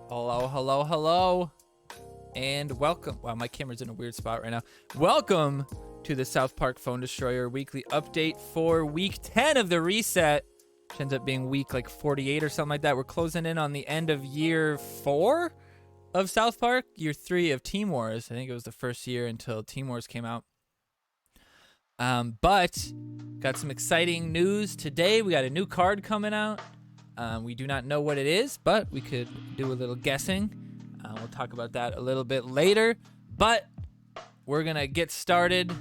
Hello, hello, hello, and welcome. Wow, my camera's in a weird spot right now. Welcome to the South Park Phone Destroyer weekly update for week 10 of the reset, which ends up being week like 48 or something like that. We're closing in on the end of year 4 of South Park, year 3 of Team Wars. I think it was the first year until Team Wars came out. But got some exciting news today. We got a new card coming out. We do not know what it is, but we could do a little guessing. We'll talk about that a little bit later. But we're going to get started.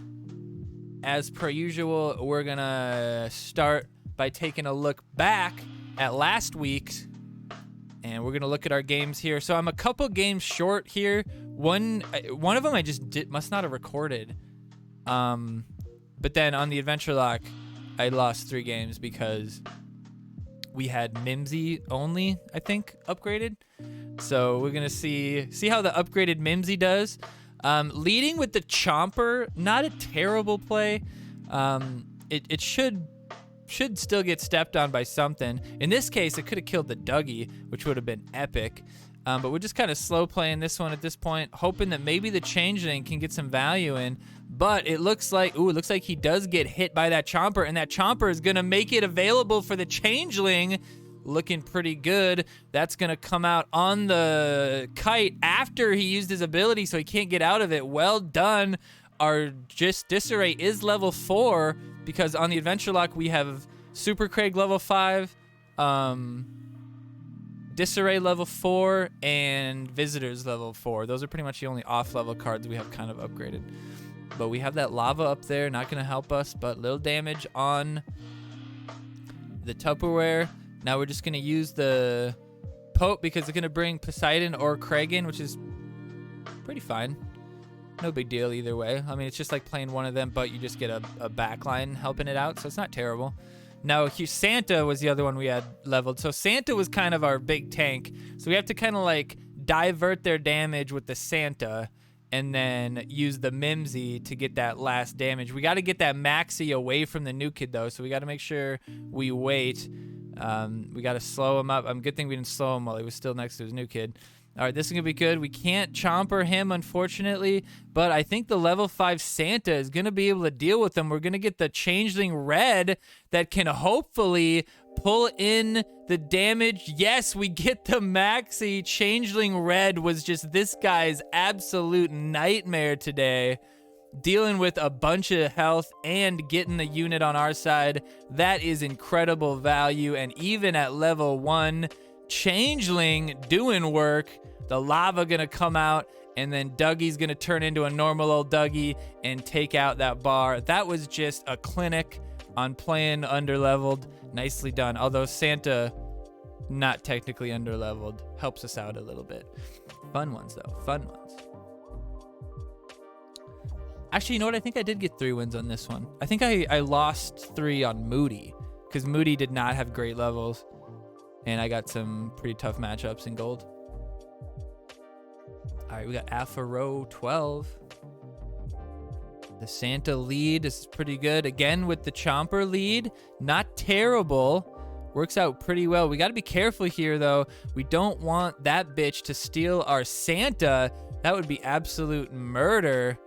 As per usual, we're going to start by taking a look back at last week's. And we're going to look at our games here. So I'm a couple games short here. One of them I just must not have recorded. But then on the Adventure Lock, I lost 3 games because we had Mimsy only, I think, upgraded. So we're going to see how the upgraded Mimsy does. Leading with the Chomper, not a terrible play. It should still get stepped on by something. In this case, it could have killed the Dougie, which would have been epic. But we're just kind of slow playing this one at this point, hoping that maybe the Changeling can get some value in. But it looks like he does get hit by that Chomper, and that Chomper is going to make it available for the Changeling. Looking pretty good. That's going to come out on the kite after he used his ability, so he can't get out of it. Well done. Our Disarray is level 4, because on the Adventure Lock we have Super Craig level 5, Disarray level 4, and Visitors level 4. Those are pretty much the only off-level cards we have kind of upgraded. But we have that Lava up there, not going to help us, but little damage on the Tupperware. Now we're just going to use the Pope because it's going to bring Poseidon or Craig in, which is pretty fine. No big deal either way. I mean, it's just like playing one of them, but you just get a backline helping it out, so it's not terrible. Now, Santa was the other one we had leveled. So Santa was kind of our big tank. So we have to kind of like divert their damage with the Santa and then use the Mimsy to get that last damage. We got to get that Maxi away from the new kid, though, so we got to make sure we wait. We got to slow him up. Good thing we didn't slow him while he was still next to his new kid. All right, this is going to be good. We can't Chomper him, unfortunately, but I think the level 5 Santa is going to be able to deal with him. We're going to get the Changeling Red that can hopefully pull in the damage. Yes, we get the Maxi. Changeling Red was just this guy's absolute nightmare today. Dealing with a bunch of health and getting the unit on our side. That is incredible value, and even at level 1, Changeling doing work. The lava gonna come out, and then Dougie's gonna turn into a normal old Dougie and take out that bar. That was just a clinic on playing underleveled. Nicely done. Although Santa, not technically underleveled, helps us out a little bit. Fun ones though, fun ones. Actually, you know what? I think I did get 3 wins on this one. I think I lost 3 on Moody, because Moody did not have great levels. And I got some pretty tough matchups in gold. All right, we got Alpha Row 12. The Santa lead is pretty good. Again, with the Chomper lead, not terrible. Works out pretty well. We got to be careful here, though. We don't want that bitch to steal our Santa. That would be absolute murder.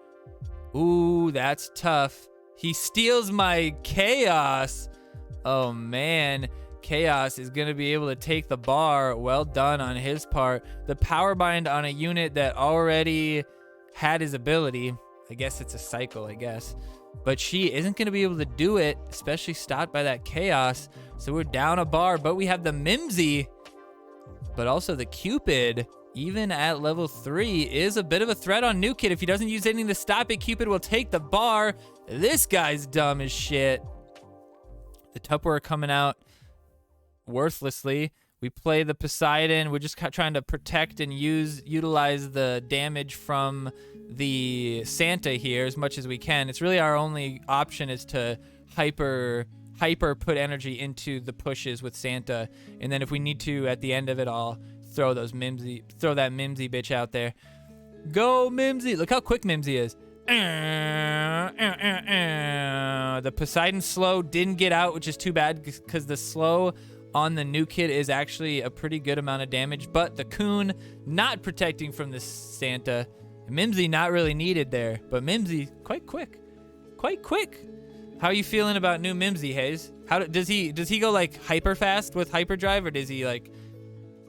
Ooh, that's tough. He steals my Chaos. Oh, man. Chaos is going to be able to take the bar. Well done on his part. The power bind on a unit that already had his ability. I guess it's a cycle, I guess. But she isn't going to be able to do it, especially stopped by that Chaos. So we're down a bar, but we have the Mimsy. But also the Cupid, even at level 3, is a bit of a threat on New Kid. If he doesn't use anything to stop it, Cupid will take the bar. This guy's dumb as shit. The Tupperware coming out worthlessly. We play the Poseidon. We're just trying to protect and utilize the damage from the Santa here as much as we can. It's really our only option is to hyper put energy into the pushes with Santa, and then if we need to at the end of it all, throw that Mimsy bitch out there. Go Mimsy! Look how quick Mimsy is. The Poseidon slow didn't get out, which is too bad because the slow on the new kid is actually a pretty good amount of damage, but the Coon not protecting from the Santa. Mimsy not really needed there, but Mimsy quite quick. How are you feeling about new Mimsy, Hayes? Does he go like hyper fast with hyperdrive, or does he like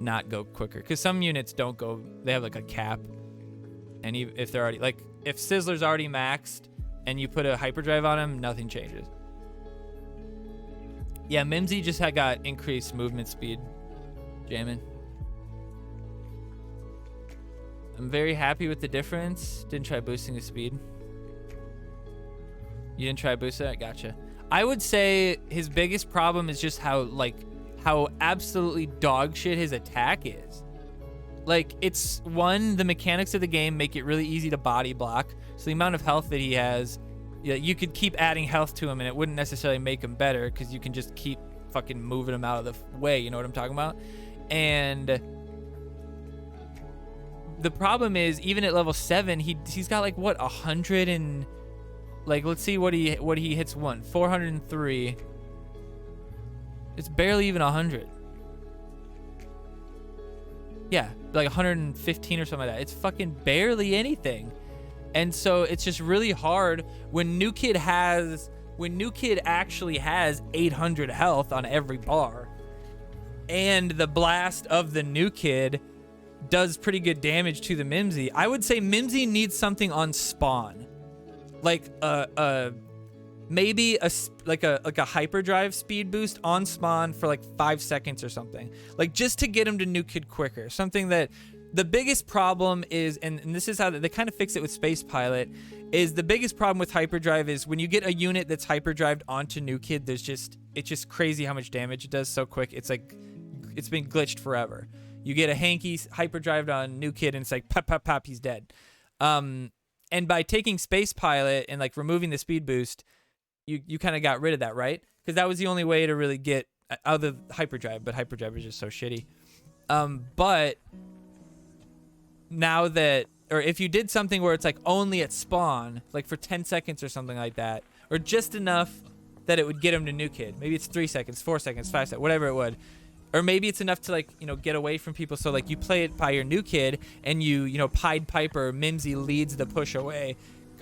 not go quicker? Because some units don't go, they have like a cap, and if they're already, like if Sizzler's already maxed and you put a hyperdrive on him, nothing changes. Yeah, Mimsy just got increased movement speed jamming. I'm very happy with the difference. Didn't try boosting the speed. You didn't try boosting it? Gotcha. I would say his biggest problem is just how absolutely dog shit his attack is. Like, it's the mechanics of the game make it really easy to body block. So the amount of health that he has, you could keep adding health to him and it wouldn't necessarily make him better because you can just keep fucking moving him out of the way. You know what I'm talking about? And the problem is, even at level 7, he's got like what, 100 and like, let's see what he hits 403. It's barely even 100. Yeah, like 115 or something like that. It's fucking barely anything. And so it's just really hard when new kid actually has 800 health on every bar, and the blast of the new kid does pretty good damage to the Mimsy. I would say Mimsy needs something on spawn, like maybe a hyperdrive speed boost on spawn for like 5 seconds or something, like just to get him to new kid quicker. Something that the biggest problem is, and this is how they kind of fix it with Space Pilot, is the biggest problem with hyperdrive is when you get a unit that's hyperdrived onto new kid, it's just crazy how much damage it does so quick. It's like it's been glitched forever. You get a hanky hyperdrived on new kid and it's like pop pop pop, he's dead. And by taking Space Pilot and like removing the speed boost, you kind of got rid of that, right? Because that was the only way to really get out of hyperdrive, but hyperdrive is just so shitty. But now that, or if you did something where it's like only at spawn, like for 10 seconds or something like that, or just enough that it would get him to new kid. Maybe it's 3 seconds, 4 seconds, 5 seconds, whatever it would. Or maybe it's enough to like, get away from people. So like you play it by your new kid and Pied Piper, Mimsy leads the push away.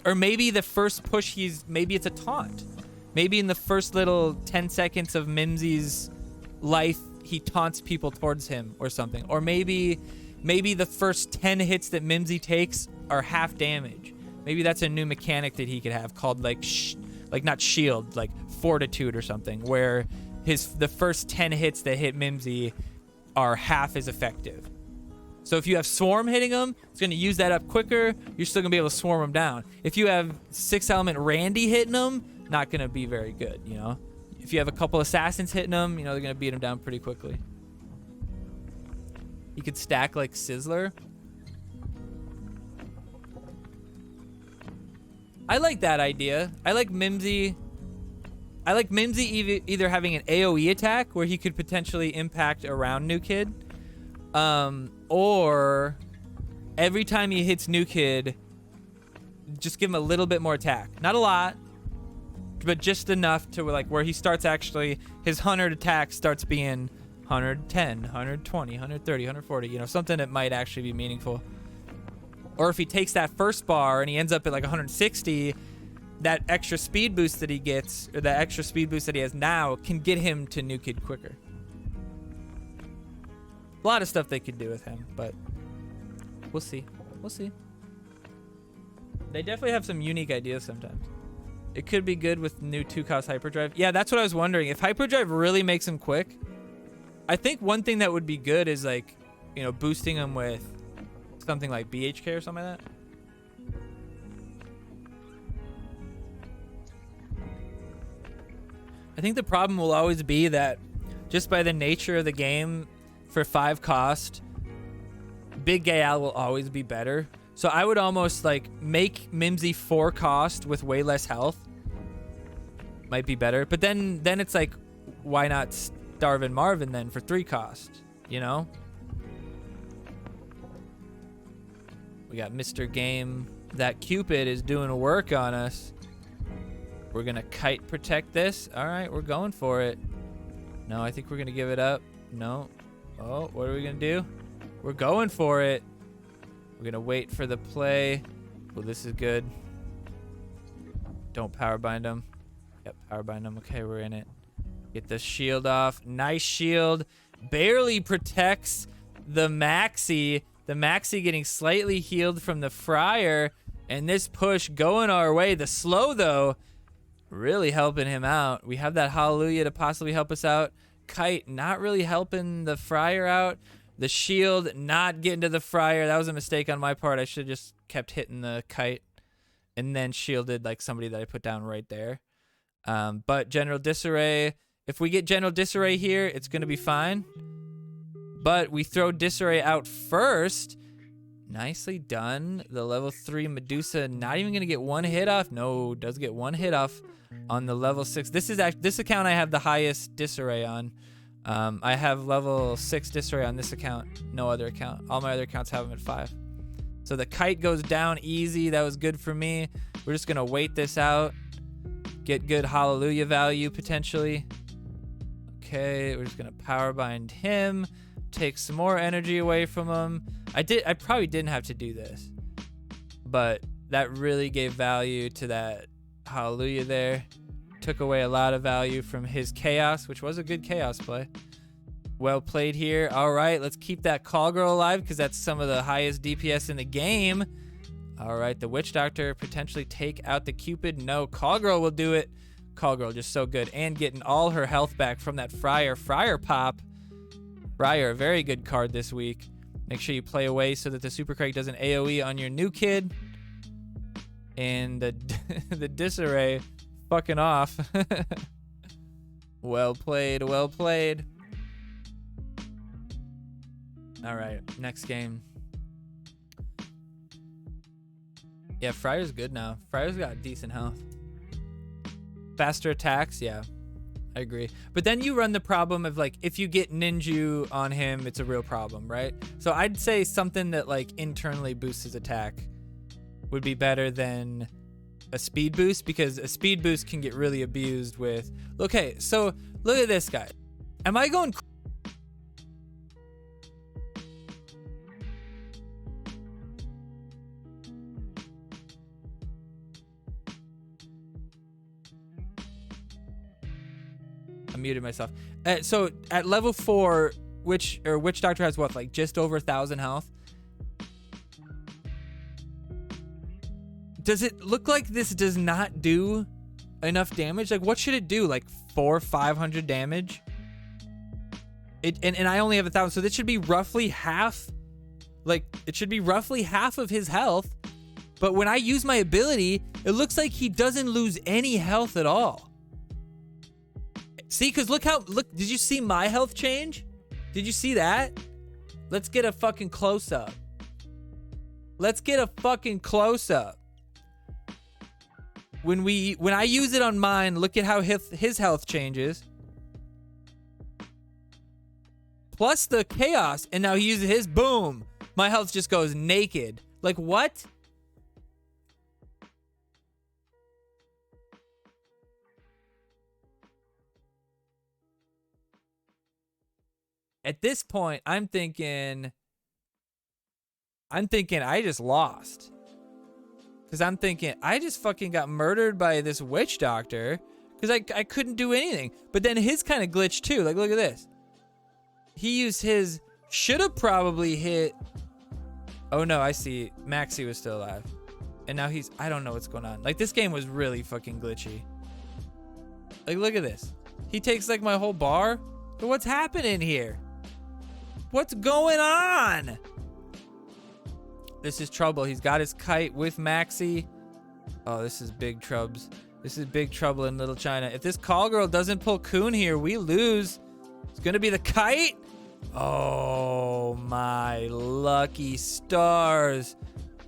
Or maybe the first push maybe it's a taunt. Maybe in the first little 10 seconds of Mimsy's life, he taunts people towards him or something. Or maybe the first 10 hits that Mimsy takes are half damage. Maybe that's a new mechanic that he could have called like not shield, like fortitude or something, where the first 10 hits that hit Mimsy are half as effective. So if you have Swarm hitting him, it's going to use that up quicker. You're still going to be able to swarm him down. If you have 6 element Randy hitting him, not going to be very good, If you have a couple assassins hitting him, they're going to beat him down pretty quickly. You could stack like Sizzler. I like that idea. I like Mimsy either having an AoE attack where he could potentially impact around new kid, or every time he hits new kid, just give him a little bit more attack. Not a lot, but just enough to like where he starts actually, his 100 attack starts being 110, 120, 130, 140, something that might actually be meaningful. Or if he takes that first bar and he ends up at like 160, that extra speed boost that he gets, or that extra speed boost that he has now, can get him to new kid quicker. A lot of stuff they could do with him, but we'll see. They definitely have some unique ideas sometimes. It could be good with new 2-cost hyperdrive. Yeah, that's what I was wondering. If hyperdrive really makes him quick, I think one thing that would be good is like, boosting him with something like BHK or something like that. I think the problem will always be that just by the nature of the game, for 5 cost, Big Gay Al will always be better. So I would almost like make Mimsy 4 cost with way less health. Might be better. But then it's like, why not Starvin' Marvin then for 3 cost? We got Mr. Game. That Cupid is doing work on us. We're going to kite protect this. All right, we're going for it. No, I think we're going to give it up. No. Oh, what are we going to do? We're going for it. We're going to wait for the play. Well, this is good. Don't power bind him. Yep, power bind him. Okay, we're in it. Get the shield off. Nice shield. Barely protects the Maxi. The Maxi getting slightly healed from the Friar. And this push going our way. The slow, though, really helping him out. We have that Hallelujah to possibly help us out. Kite not really helping the Friar out. The shield not getting to the Friar. That was a mistake on my part. I should have just kept hitting the Kite and then shielded like somebody that I put down right there. But General Disarray, if we get General Disarray here, it's going to be fine. But we throw Disarray out first. Nicely done. The level 3 Medusa not even going to get one hit off. No, does get one hit off on the level 6. This account I have the highest Disarray on. I have level 6 Disarray on this account. No other account. All my other accounts have them at 5. So the Kite goes down easy. That was good for me. We're just going to wait this out. Get good Hallelujah value potentially. Okay, we're just going to power bind him. Take some more energy away from him. I probably didn't have to do this, but that really gave value to that Hallelujah there. Took away a lot of value from his chaos, which was a good chaos play. Well played here. All right, let's keep that Call Girl alive because that's some of the highest DPS in the game. All right, the Witch Doctor potentially take out the Cupid. No, Call Girl will do it. Call Girl just so good. And getting all her health back from that Friar. Friar pop. Friar, a very good card this week. Make sure you play away so that the Super Craig doesn't AoE on your new kid. And the Disarray fucking off. Well played, well played. All right, next game. Yeah, Friar's good now. Friar's got decent health. Faster attacks, yeah. I agree. But then you run the problem of, like, if you get Ninju on him, it's a real problem, right? So I'd say something that, like, internally boosts his attack would be better than a speed boost, because a speed boost can get really abused with... Okay, so look at this guy. Am I going... I muted myself. So at level 4, Witch Doctor has what, like just over 1,000 health? Does it look like this does not do enough damage? Like, what should it do? Like 400 or 500 damage? And I only have 1,000, so this should be roughly half. Like, it should be roughly half of his health. But when I use my ability, it looks like he doesn't lose any health at all. See, because look, did you see my health change? Did you see that? Let's get a fucking close-up. Let's get a fucking close-up. When I use it on mine, look at how his health changes. Plus the chaos, and now he uses his, boom. My health just goes naked. Like, what? At this point, I'm thinking I just lost. Because I'm thinking, I just fucking got murdered by this Witch Doctor. Because I couldn't do anything. But then his kind of glitched too. Like, look at this. He used his... Should have probably hit... Oh no, I see. Maxi was still alive. And now he's... I don't know what's going on. Like, this game was really fucking glitchy. Like, look at this. He takes, like, my whole bar. But what's happening here? What's going on? This is trouble. He's got his kite with Maxi. Oh, this is big trubs. This is big trouble in Little China. If this call girl doesn't pull Kun here, we lose. It's going to be the kite. Oh, my lucky stars.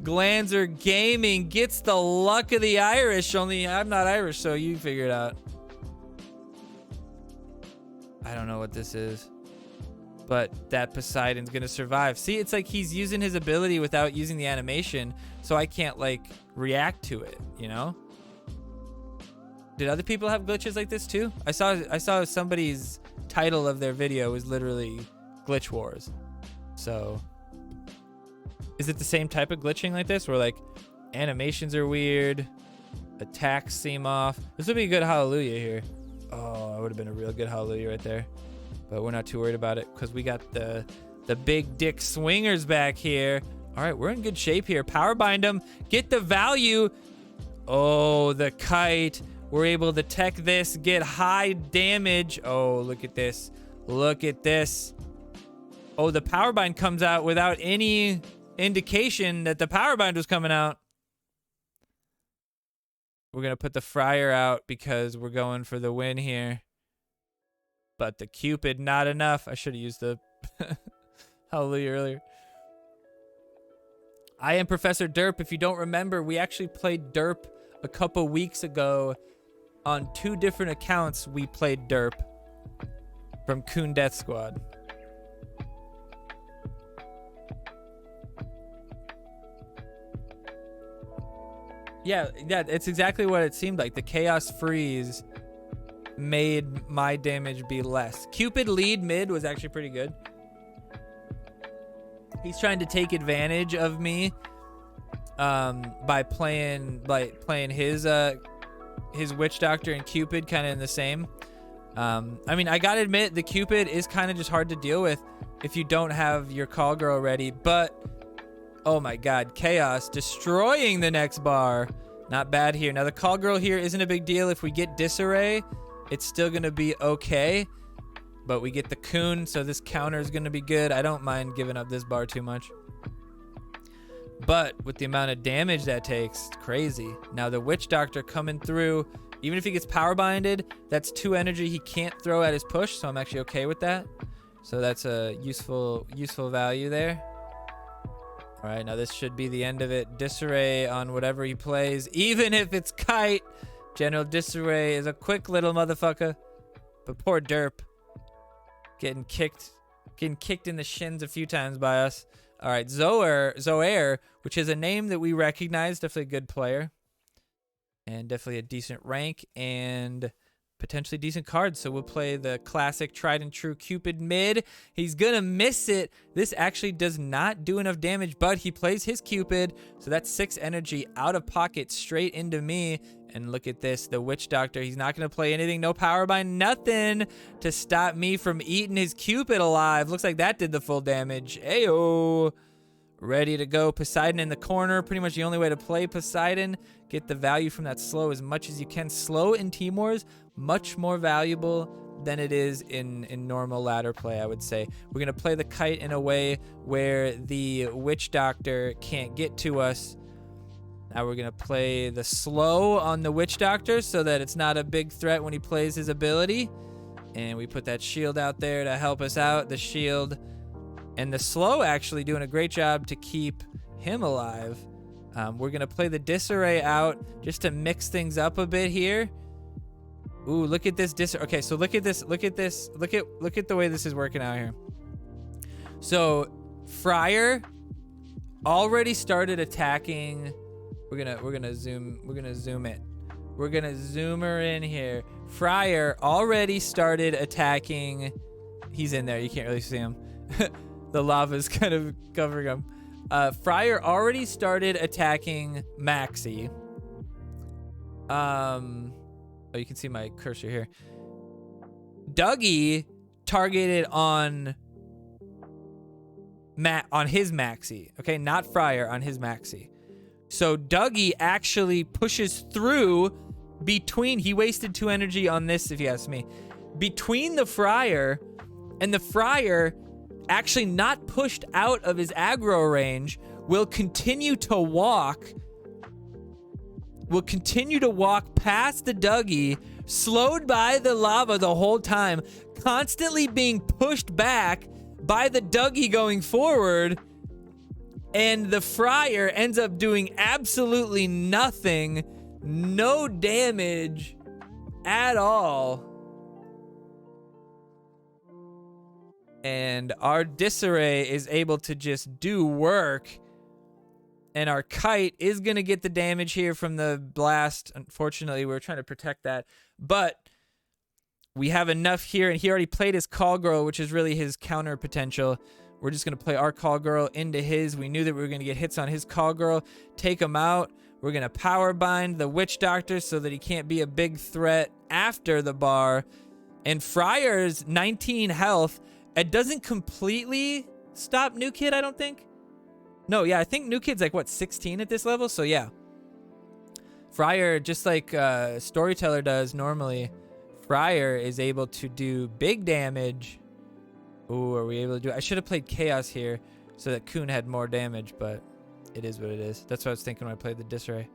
Glanzer Gaming gets the luck of the Irish. Only I'm not Irish, so you figure it out. I don't know what this is. But that Poseidon's going to survive. See, it's like he's using his ability without using the animation, so I can't, like, react to it, you know? Did other people have glitches like this too? I saw somebody's title of their video was literally Glitch Wars. So, is it the same type of glitching like this, where like animations are weird, attacks seem off? This would be a good Hallelujah here. Oh, it would have been a real good Hallelujah right there. But we're not too worried about it because we got the big dick swingers back here. All right, we're in good shape here. Power bind them. Get the value. Oh, the kite. We're able to tech this, get high damage. Oh, look at this. Look at this. Oh, the power bind comes out without any indication that the power bind was coming out. We're going to put the Friar out because we're going for the win here. But the Cupid, not enough. I should have used the Hallelujah earlier. I am Professor Derp. If you don't remember, we actually played Derp a couple weeks ago. On 2 different accounts, we played Derp from Coon Death Squad. Yeah, it's exactly what it seemed like. The Chaos Freeze made my damage be less. Cupid lead mid was actually pretty good. He's trying to take advantage of me by playing his Witch Doctor and Cupid kind of in the same. I mean, I gotta admit, the Cupid is kind of just hard to deal with if you don't have your Call Girl ready, but oh my god, Chaos destroying the next bar. Not bad here. Now the Call Girl here isn't a big deal. If we get Disarray, it's still gonna be okay, but we get the Coon, so this counter is gonna be good. I don't mind giving up this bar too much. But with the amount of damage that takes, it's crazy. Now the Witch Doctor coming through, even if he gets power binded, that's 2 energy he can't throw at his push, so I'm actually okay with that. So that's a useful value there. All right, now this should be the end of it. Disarray on whatever he plays, even if it's Kite. General Disarray is a quick little motherfucker. But poor Derp getting kicked in the shins a few times by us. All right, Zoair, which is a name that we recognize, definitely a good player. And definitely a decent rank and potentially decent cards. So we'll play the classic tried and true Cupid mid. He's gonna miss it. This actually does not do enough damage, but he plays his Cupid. So that's 6 energy out of pocket straight into me. And look at this, the Witch Doctor. He's not gonna play anything, no power bind, nothing to stop me from eating his Cupid alive. Looks like that did the full damage. Ayo. Ready to go. Poseidon in the corner. Pretty much the only way to play Poseidon. Get the value from that slow as much as you can. Slow in Team Wars, much more valuable than it is in normal ladder play, I would say. We're going to play the Kite in a way where the Witch Doctor can't get to us. Now we're going to play the slow on the Witch Doctor so that it's not a big threat when he plays his ability. And we put that shield out there to help us out. The shield and the slow actually doing a great job to keep him alive. We're going to play the Disarray out just to mix things up a bit here. Ooh, look at this Disarray. Okay, so look at this. Look at this. Look at the way this is working out here. So Friar already started attacking. We're gonna zoom it. We're gonna zoom her in here. Friar already started attacking. He's in there. You can't really see him. The lava's kind of covering him. Friar already started attacking Maxi. Oh, you can see my cursor here. Dougie targeted on his Maxi. Okay, not Friar, on his Maxi. So Dougie actually pushes through between. He wasted 2 energy on this, if you ask me. Between the Friar, and the Friar actually not pushed out of his aggro range, will continue to walk past the Dougie, slowed by the lava the whole time, constantly being pushed back by the Dougie going forward, and the Friar ends up doing absolutely nothing, no damage at all. And our Disarray is able to just do work. And our Kite is going to get the damage here from the blast. Unfortunately, we're trying to protect that. But We have enough here, and he already played his Call Girl, which is really his counter potential. We're just going to play our Call Girl into his. We knew that we were going to get hits on his Call Girl. Take him out. We're going to power bind the Witch Doctor so that he can't be a big threat after the bar. And Friar's 19 health. It doesn't completely stop New Kid, I don't think. No, yeah, I think New Kid's like, what, 16 at this level? So, yeah. Friar, just like Storyteller does normally, Friar is able to do big damage. Ooh, are we able to do it? I should have played Chaos here so that Kuhn had more damage, but it is what it is. That's what I was thinking when I played the Disarray.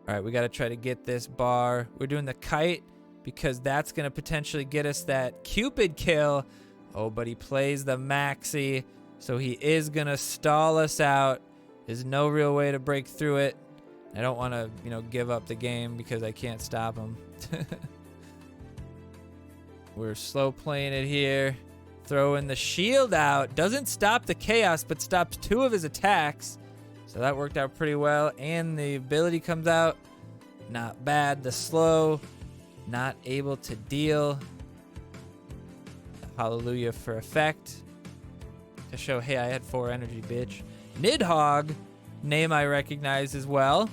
All right, we got to try to get this bar. We're doing the Kite because that's going to potentially get us that Cupid kill. Oh, but he plays the Maxi, so he is going to stall us out. There's no real way to break through it. I don't want to, give up the game because I can't stop him. We're slow playing it here. Throwing the shield out. Doesn't stop the Chaos, but stops 2 of his attacks. So that worked out pretty well. And the ability comes out. Not bad. The slow. Not able to deal. Hallelujah for effect. To show, hey, I had 4 energy, bitch. Nidhogg. Name I recognize as well.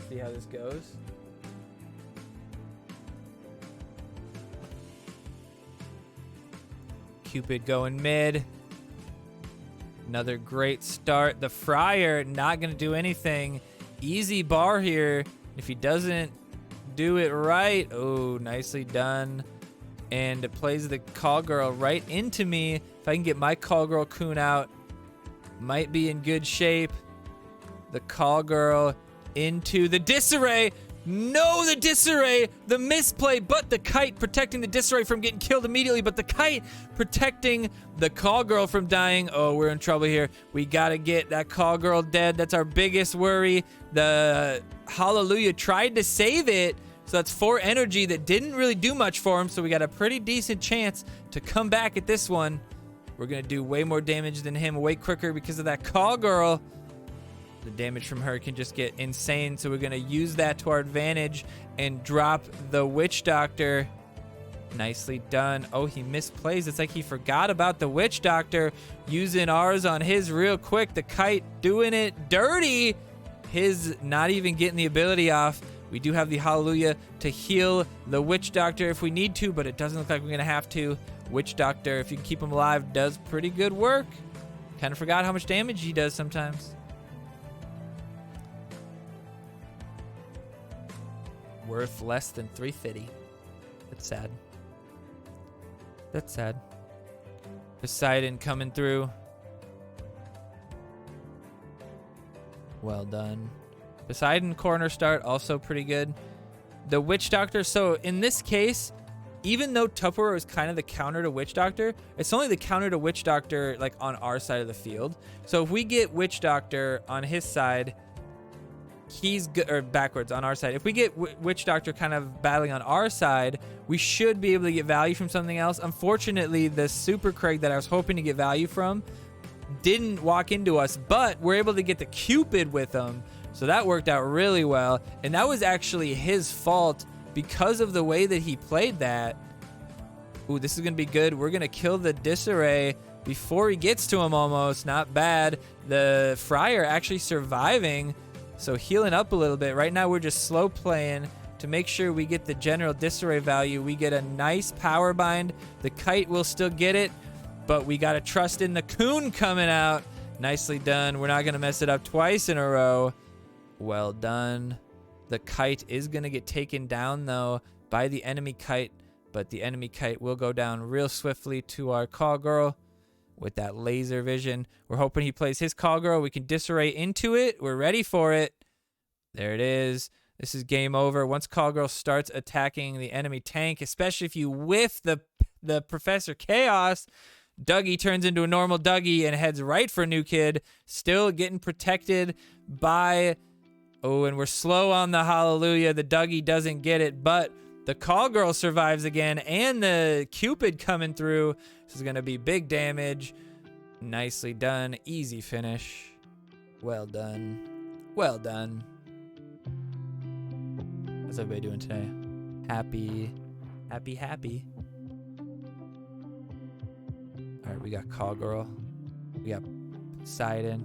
See how this goes. Cupid going mid. Another great start. The Friar not going to do anything. Easy bar here. If he doesn't do it right. Oh, nicely done. And it plays the Call Girl right into me. If I can get my Call Girl Kuhn out, might be in good shape. The Call Girl into the Disarray. No, the Disarray, the misplay, but the Kite protecting the Disarray from getting killed immediately, but the Kite protecting the Call Girl from dying. Oh, we're in trouble here. We got to get that Call Girl dead. That's our biggest worry. The Hallelujah tried to save it, so that's 4 energy that didn't really do much for him, so we got a pretty decent chance to come back at this one. We're going to do way more damage than him, way quicker because of that Call Girl. The damage from her can just get insane, so we're going to use that to our advantage and drop the Witch Doctor. Nicely done. Oh, he misplays. It's like he forgot about the Witch Doctor, using ours on his real quick. The Kite doing it dirty. His not even getting the ability off. We do have the Hallelujah to heal the Witch Doctor if we need to, but it doesn't look like we're going to have to. Witch Doctor, if you can keep him alive, does pretty good work. Kind of forgot how much damage he does sometimes. Worth less than 350. That's sad. That's sad. Poseidon coming through. Well done. Poseidon corner start, also pretty good. The Witch Doctor, so in this case, even though Tupperware is kind of the counter to Witch Doctor, it's only the counter to Witch Doctor like on our side of the field. So if we get Witch Doctor on his side, he's good, or backwards on our side. If we get Witch Doctor kind of battling on our side, we should be able to get value from something else. Unfortunately, the Super Craig that I was hoping to get value from didn't walk into us, but we're able to get the Cupid with him. So that worked out really well. And that was actually his fault because of the way that he played that. Ooh, this is going to be good. We're going to kill the Disarray before he gets to him almost. Not bad. The Friar actually surviving. So healing up a little bit. Right now we're just slow playing to make sure we get the general Disarray value. We get a nice power bind. The Kite will still get it, but we got to trust in the Kuhn coming out. Nicely done. We're not going to mess it up twice in a row. Well done. The Kite is going to get taken down, though, by the enemy Kite, but the enemy Kite will go down real swiftly to our Call Girl with that laser vision. We're hoping he plays his Call Girl. We can Disarray into it. We're ready for it. There it is. This is game over. Once Call Girl starts attacking the enemy tank, especially if you whiff the Professor Chaos, Dougie turns into a normal Dougie and heads right for New Kid. Still getting protected by... Oh, and we're slow on the Hallelujah. The Dougie doesn't get it, but the Call Girl survives again, and the Cupid coming through. This is going to be big damage. Nicely done. Easy finish. Well done. Well done. How's everybody doing today? Happy, happy. All right, we got Call Girl. We got Poseidon.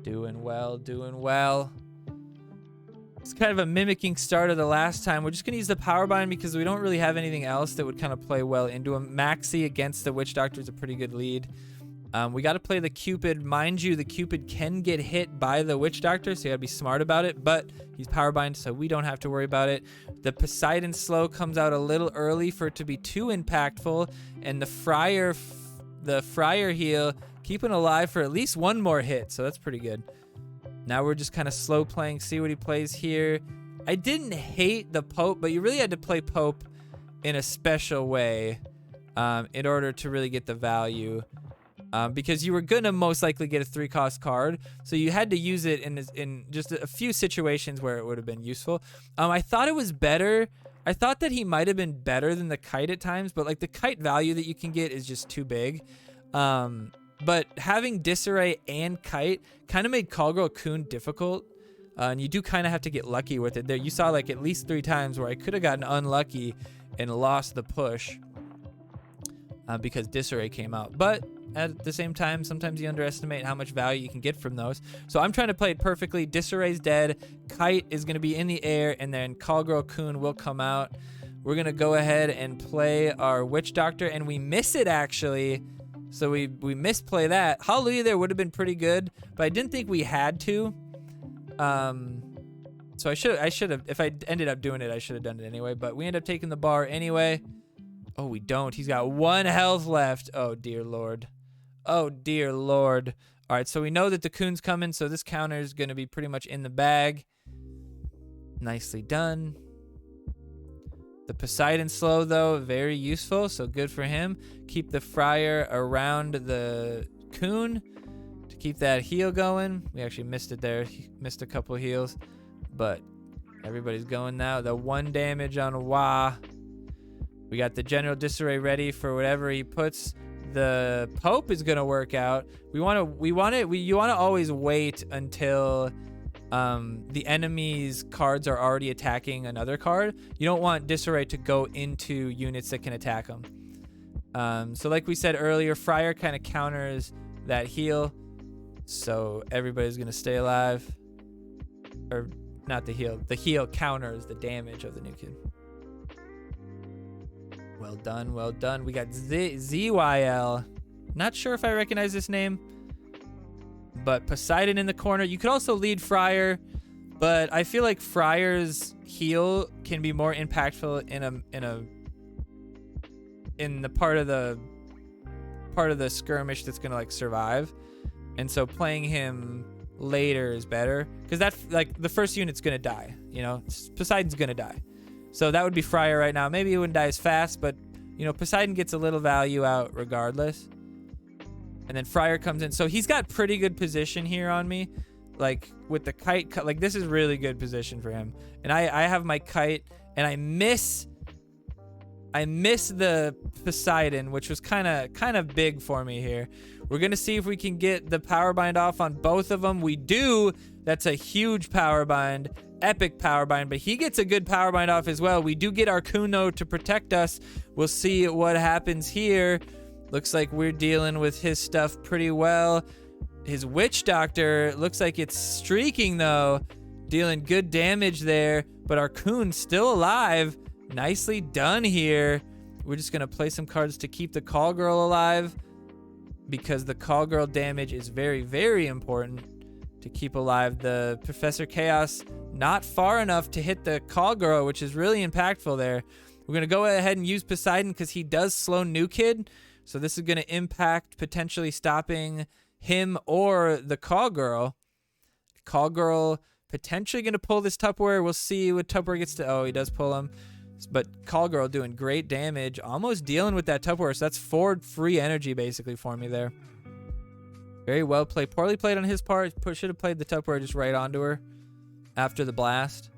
Doing well, doing well. It's kind of a mimicking start of the last time. We're just going to use the Power Bind because we don't really have anything else that would kind of play well into him. Maxi against the Witch Doctor is a pretty good lead. We got to play the Cupid. Mind you, the Cupid can get hit by the Witch Doctor, so you got to be smart about it, but he's Power Bind, so we don't have to worry about it. The Poseidon slow comes out a little early for it to be too impactful, and the Friar heal keeping alive for at least one more hit, so that's pretty good. Now we're just kind of slow playing, see what he plays here. I didn't hate the Pope, but you really had to play Pope in a special way in order to really get the value. Because you were going to most likely get a 3-cost card, so you had to use it in just a few situations where it would have been useful. I thought it was better. I thought that he might have been better than the Kite at times, but like the Kite value that you can get is just too big. But having Disarray and Kite kind of made Call Girl Coon difficult. And you do kind of have to get lucky with it. There, you saw like at least 3 times where I could have gotten unlucky and lost the push because Disarray came out. But at the same time, sometimes you underestimate how much value you can get from those. So I'm trying to play it perfectly. Disarray's dead. Kite is going to be in the air, and then Call Girl Coon will come out. We're going to go ahead and play our Witch Doctor, and we miss it actually. So we misplay that. Hallelujah there would have been pretty good, but I didn't think we had to. So I should have, if I ended up doing it, I should have done it anyway, but we end up taking the bar anyway. Oh, we don't. He's got 1 health left. Oh, dear Lord. Oh, dear Lord. All right, so we know that the Coon's coming, so this counter is going to be pretty much in the bag. Nicely done. The Poseidon slow, though, very useful, so good for him. Keep the Friar around the Coon to keep that heal going. We actually missed it there. Missed a couple heals, but everybody's going now. The 1 damage on Wah. We got the General Disarray ready for whatever he puts. The Pope is gonna work out. You want to always wait until the enemy's cards are already attacking another card. You don't want Disarray to go into units that can attack them. So like we said earlier, Friar kind of counters that heal, so everybody's gonna stay alive. Or not the heal. The heal counters the damage of the new kid. Well done, well done. We got ZYL. Not sure if I recognize this name, but Poseidon in the corner. You could also lead Friar, but I feel like Friar's heal can be more impactful in the part of the skirmish that's gonna like survive, and so playing him later is better because that's like the first unit's gonna die. You know, Poseidon's gonna die. So that would be Friar right now. Maybe he wouldn't die as fast, but, you know, Poseidon gets a little value out regardless. And then Friar comes in. So he's got pretty good position here on me. Like, with the Kite. Like, this is really good position for him. And I have my Kite, and I miss the Poseidon, which was kind of big for me here. We're going to see if we can get the Power Bind off on both of them. We do. That's a huge Power Bind. Epic Power Bind, but he gets a good Power Bind off as well. We do get our Kuno to protect us. We'll see what happens here. Looks like we're dealing with his stuff pretty well. His Witch Doctor looks like it's streaking though, dealing good damage there, but our Coon's still alive. Nicely done here. We're just gonna play some cards to keep the Call Girl alive because the Call Girl damage is very, very important to keep alive. The Professor Chaos not far enough to hit the Call Girl, which is really impactful there. We're going to go ahead and use Poseidon because he does slow New Kid. So this is going to impact potentially stopping him or the Call Girl. Call Girl potentially going to pull this Tupperware. We'll see what Tupperware gets to. Oh, he does pull him. But Call Girl doing great damage. Almost dealing with that Tupperware. So that's 4 free energy basically for me there. Very well played. Poorly played on his part. Should have played the Tupperware just right onto her after the blast.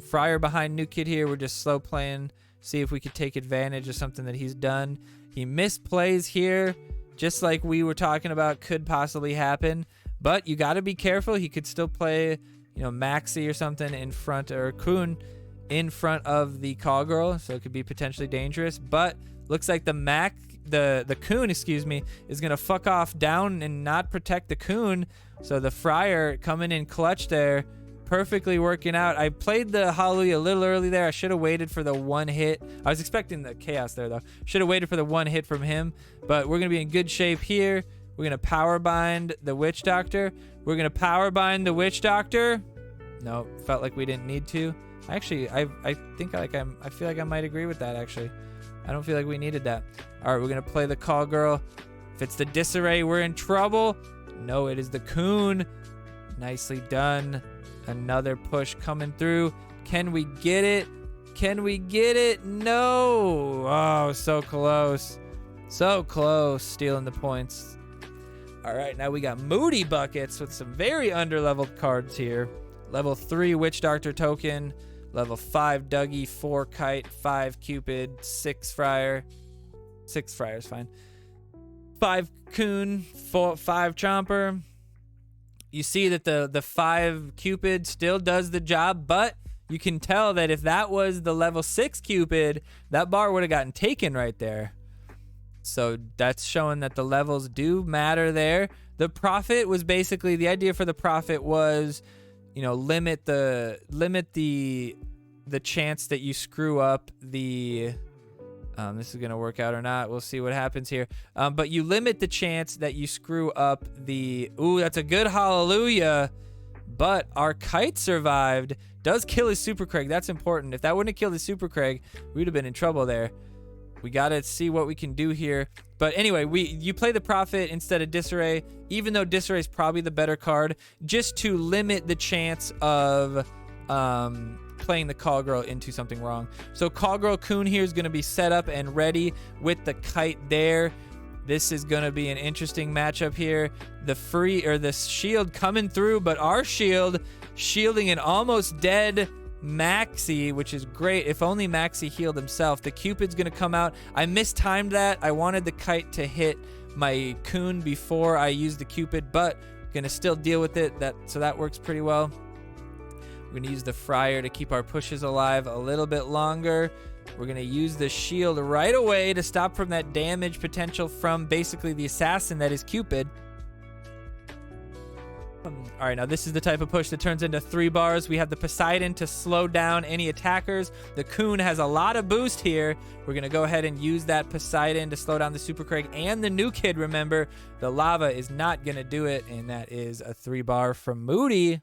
Friar behind New Kid here. We're just slow playing. See if we could take advantage of something that he's done. He misplays here, just like we were talking about could possibly happen. But you got to be careful. He could still play, you know, Maxi or something in front, or Kun in front of the call girl, so it could be potentially dangerous. But looks like the coon, excuse me, is gonna fuck off down and not protect the coon. So the Friar coming in clutch there, perfectly working out. I played the Hallelujah a little early there. I should have waited for the one hit. I was expecting the chaos there though. Should have waited for the one hit from him. But we're gonna be in good shape here. We're gonna power bind the Witch Doctor. We're gonna power bind the Witch Doctor. No, felt like we didn't need to. Actually, I feel like I might agree with that actually. I don't feel like we needed that. All right, we're gonna play the call girl. If it's the disarray, we're in trouble. No, it is the coon. Nicely done. Another push coming through. Can we get it? Can we get it? No. Oh, so close. So close. Stealing the points. All right, now we got Moody Buckets with some very underleveled cards here. Level 3 Witch Doctor token. Level 5 Dougie, 4 Kite, 5 Cupid, 6 Friar. 6 Friar is fine. 5 Coon, 5 Chomper. You see that the 5 Cupid still does the job, but you can tell that if that was the level 6 Cupid, that bar would have gotten taken right there. So that's showing that the levels do matter there. The profit was basically, the idea for the profit was, you know, limit the chance that you screw up the this is gonna work out or not. We'll see what happens here. But you limit the chance that you screw up the... Ooh, that's a good Hallelujah. But our Kite survived. Does kill his Super Craig. That's important. If that wouldn't have killed his Super Craig, we'd have been in trouble there. We gotta see what we can do here. But anyway, you play the Prophet instead of Disarray, even though Disarray is probably the better card, just to limit the chance of playing the Call Girl into something wrong. So Call Girl Coon here is going to be set up and ready with the Kite there. This is going to be an interesting matchup here. The shield coming through, but our shield shielding an almost dead Maxi, which is great. If only Maxi healed himself. The Cupid's going to come out. I mistimed that. I wanted the Kite to hit my Coon before I used the Cupid, but going to still deal with it. So that works pretty well. We're going to use the Friar to keep our pushes alive a little bit longer. We're going to use the shield right away to stop from that damage potential from basically the assassin that is Cupid. All right, now this is the type of push that turns into 3 bars. We have the Poseidon to slow down any attackers. The Coon has a lot of boost here. We're going to go ahead and use that Poseidon to slow down the Super Craig and the new kid. Remember, the lava is not going to do it, and that is a 3 bar from Moody.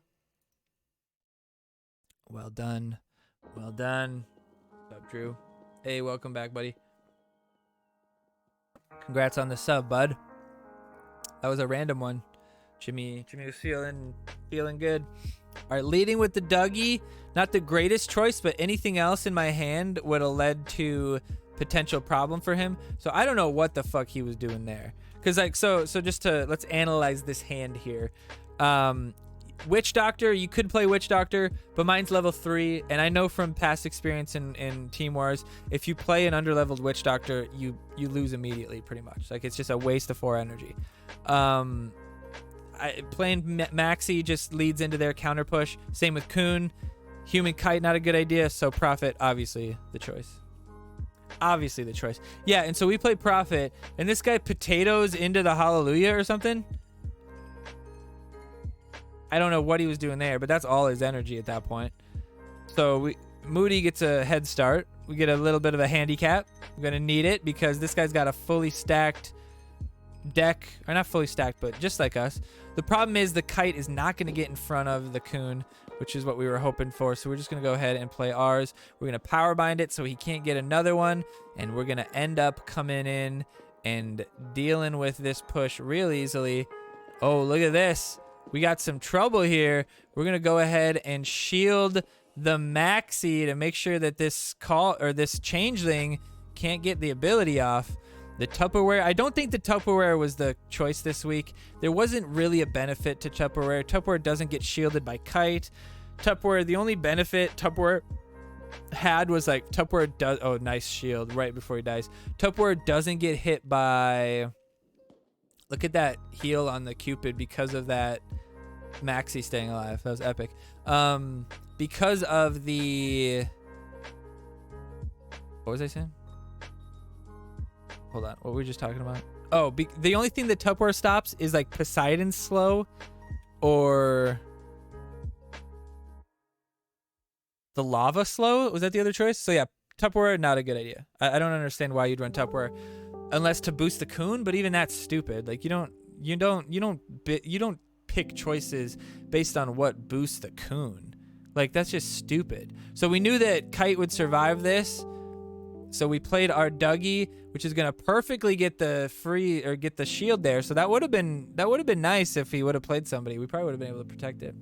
Well done. Well done. What's up, Drew? Hey, welcome back, buddy. Congrats on the sub, bud. That was a random one. Jimmy was feeling good. All right, leading with the Dougie. Not the greatest choice, but anything else in my hand would have led to potential problem for him. So I don't know what the fuck he was doing there. Cause like so just let's analyze this hand here. Witch Doctor, you could play Witch Doctor, but mine's level 3, and I know from past experience in Team Wars, if you play an underleveled Witch Doctor, you lose immediately, pretty much. Like, it's just a waste of 4 energy. Playing Maxi just leads into their counter push. Same with Coon. Human Kite, not a good idea, so Prophet, obviously the choice. Obviously the choice. Yeah, and so we play Prophet, and this guy potatoes into the Hallelujah or something. I don't know what he was doing there, but that's all his energy at that point. So Moody gets a head start. We get a little bit of a handicap. We're going to need it because this guy's got a fully stacked deck. Or not fully stacked, but just like us. The problem is the Kite is not going to get in front of the Coon, which is what we were hoping for. So we're just going to go ahead and play ours. We're going to power bind it so he can't get another one. And we're going to end up coming in and dealing with this push real easily. Oh, look at this. We got some trouble here. We're going to go ahead and shield the Maxi to make sure that this changeling can't get the ability off. The Tupperware, I don't think the Tupperware was the choice this week. There wasn't really a benefit to Tupperware. Tupperware doesn't get shielded by Kite. Tupperware, the only benefit Tupperware had was like Tupperware does... Oh, nice shield right before he dies. Tupperware doesn't get hit by... Look at that heal on the Cupid because of that Maxi staying alive. That was epic. Because of the What was I saying? Hold on. What were we just talking about? Oh, the only thing that Tupperware stops is like Poseidon's slow or the lava slow. Was that the other choice? So yeah, Tupperware, not a good idea. I don't understand why you'd run Tupperware unless to boost the Coon, but even that's stupid. Like you don't pick choices based on what boosts the Coon. Like that's just stupid. So we knew that Kite would survive this. So we played our Dougie, which is gonna perfectly get the get the shield there. So that would have been nice if he would have played somebody. We probably would have been able to protect it.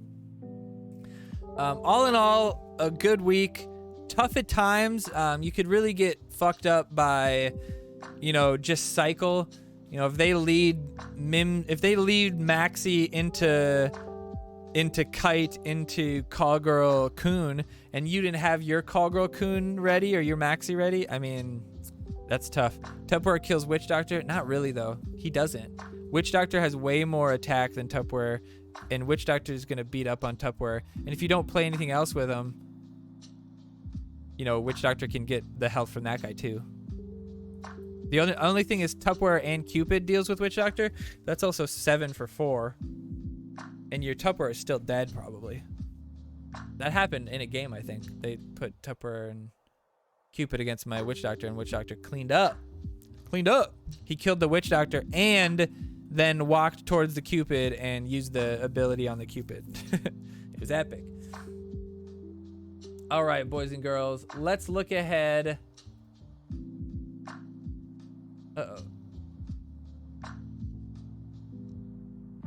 All in all, a good week. Tough at times. You could really get fucked up by, just cycle. If they lead Maxi into Kite, into Callgirl Coon, and you didn't have your Callgirl Coon ready or your Maxi ready, I mean, that's tough. Tupperware kills Witch Doctor? Not really, though. He doesn't. Witch Doctor has way more attack than Tupperware, and Witch Doctor is going to beat up on Tupperware. And if you don't play anything else with him, Witch Doctor can get the health from that guy, too. The only thing is Tupperware and Cupid deals with Witch Doctor. That's also 7 for 4. And your Tupperware is still dead, probably. That happened in a game, I think. They put Tupperware and Cupid against my Witch Doctor, and Witch Doctor cleaned up. He killed the Witch Doctor and then walked towards the Cupid and used the ability on the Cupid. It was epic. All right, boys and girls. Let's look ahead. Uh-oh.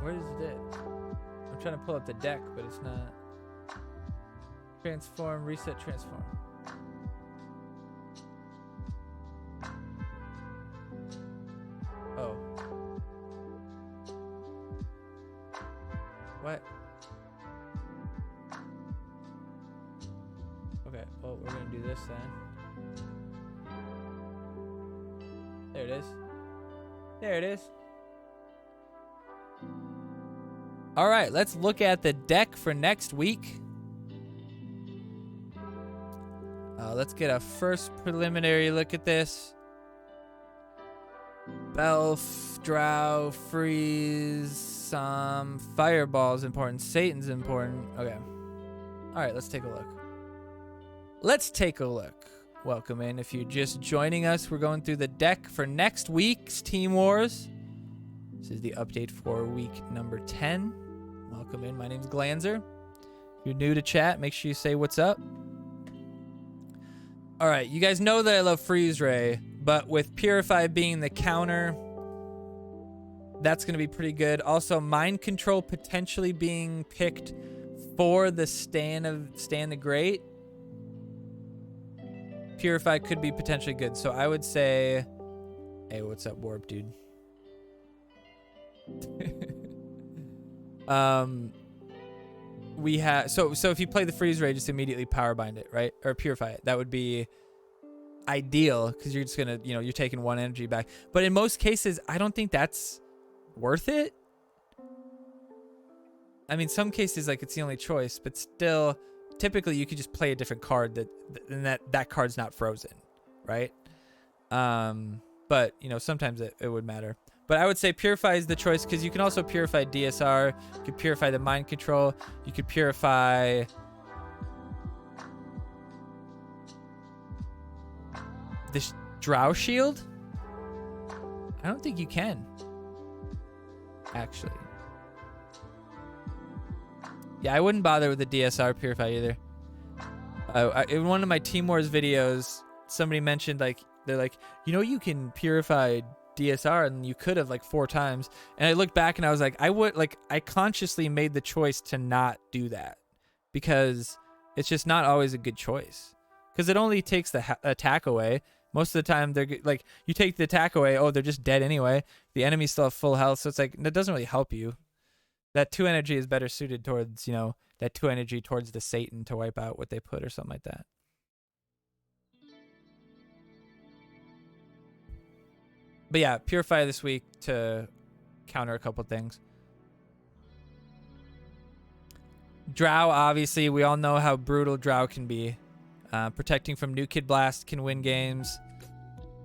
Where is it? I'm trying to pull up the deck, but it's not. Transform, reset, transform. Oh. What? Okay, well, we're gonna do this then. There it is. There it is. All right, let's look at the deck for next week. Let's get a first preliminary look at this. Belf, Drow, Freeze, some Fireball's important. Satan's important. Okay. All right, let's take a look. Welcome in. If you're just joining us, we're going through the deck for next week's Team Wars. This is the update for week number 10. Welcome in. My name's Glanzer. If you're new to chat, make sure you say what's up. All right, you guys know that I love Freeze Ray, but with Purify being the counter, that's going to be pretty good. Also, Mind Control potentially being picked for the Stan the Great. Purify could be potentially good. So I would say, hey, what's up, Warp, dude? We have so if you play the Freeze Ray, just immediately power bind it, right? Or purify it. That would be ideal because you're just gonna, you're taking 1 energy back. But in most cases, I don't think that's worth it. I mean, some cases like it's the only choice, but still, typically you could just play a different card that card's not frozen, right? But sometimes it would matter. But I would say Purify is the choice because you can also purify DSR. You could purify the Mind Control. You could purify this Drow Shield. I don't think you can, actually. Yeah, I wouldn't bother with the DSR Purify either. In one of my Team Wars videos, somebody mentioned they're like, you can purify DSR, and you could have 4 times. And I looked back and I was like, I consciously made the choice to not do that because it's just not always a good choice because it only takes the attack away. Most of the time they're like, you take the attack away, oh, they're just dead anyway. The enemies still have full health, so it's like that doesn't really help you. That 2 energy is better suited towards, that 2 energy towards the Satan to wipe out what they put or something like that. But yeah, Purify this week to counter a couple things. Drow, obviously, we all know how brutal Drow can be. Protecting from New Kid Blast can win games.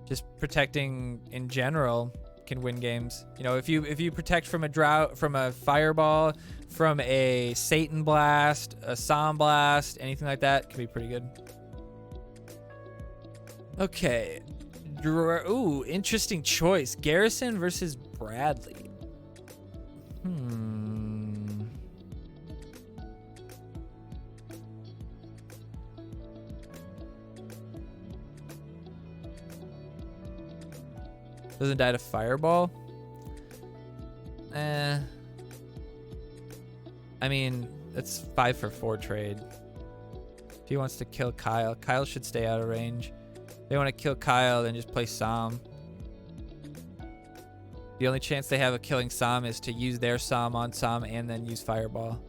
Just protecting in general can win games. You know, if you protect from a drought, from a fireball, from a Satan blast, a Psalm blast, anything like that, can be pretty good. Okay. Ooh, interesting choice. Garrison versus Bradley. Doesn't die to fireball. I mean, it's 5 for 4 trade. If he wants to kill Kyle, Kyle should stay out of range. If they want to kill Kyle, then just play Psalm. The only chance they have of killing Psalm is to use their Psalm on Psalm and then use Fireball.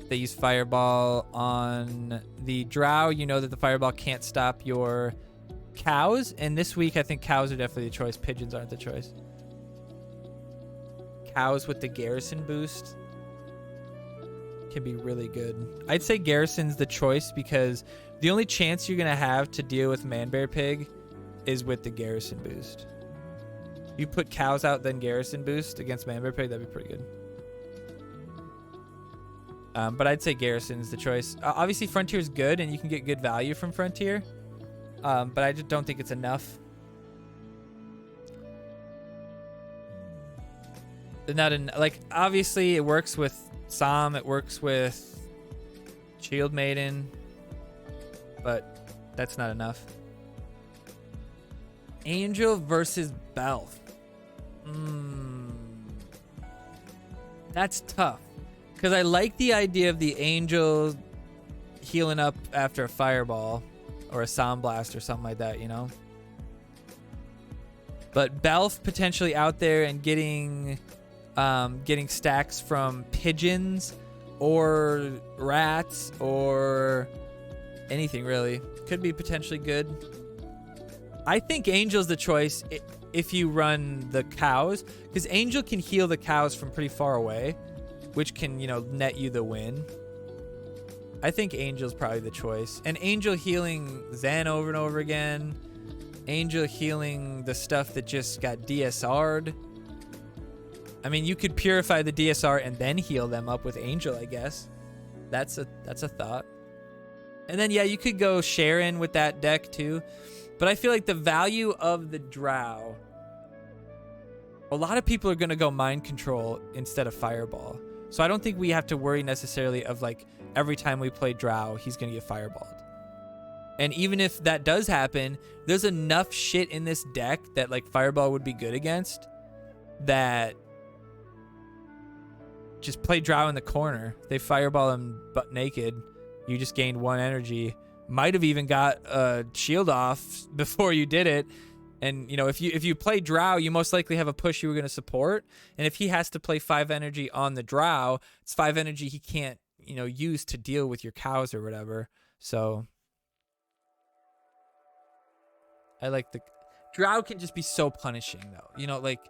If they use Fireball on the Drow, you know that the Fireball can't stop your cows. And this week, I think cows are definitely the choice. Pigeons aren't the choice. Cows with the Garrison boost can be really good. I'd say Garrison's the choice because the only chance you're going to have to deal with Manbear Pig is with the Garrison boost. You put cows out, then Garrison boost against Manbear Pig, that'd be pretty good. But I'd say Garrison's the choice. Obviously, Frontier's good, and you can get good value from Frontier. But I just don't think it's enough. Like, obviously, it works with Psalm. It works with Shield Maiden. But that's not enough. Angel versus Belf. That's tough. Because I like the idea of the Angel healing up after a Fireball or a Sound Blast or something like that, you know? But Belf potentially out there and getting stacks from pigeons or rats or anything really could be potentially good. I think Angel's the choice if you run the cows, because Angel can heal the cows from pretty far away, which can, you know, net you the win. I think Angel's probably the choice. And Angel healing Zen over and over again. Angel healing the stuff that just got DSR'd. I mean, you could purify the DSR and then heal them up with Angel, I guess. That's a thought. And then, yeah, you could go Sharon with that deck too. But I feel like the value of the Drow, a lot of people are going to go Mind Control instead of Fireball. So I don't think we have to worry necessarily of, like, every time we play Drow, he's going to get Fireballed. And even if that does happen, there's enough shit in this deck that, like, Fireball would be good against, that just play Drow in the corner. They Fireball him butt naked. You just gained 1 energy. Might have even got a shield off before you did it. And, you know, if you play Drow, you most likely have a push you were going to support. And if he has to play 5 energy on the Drow, it's 5 energy he can't, you know, use to deal with your cows or whatever. So I like the Drow can just be so punishing though. You know, like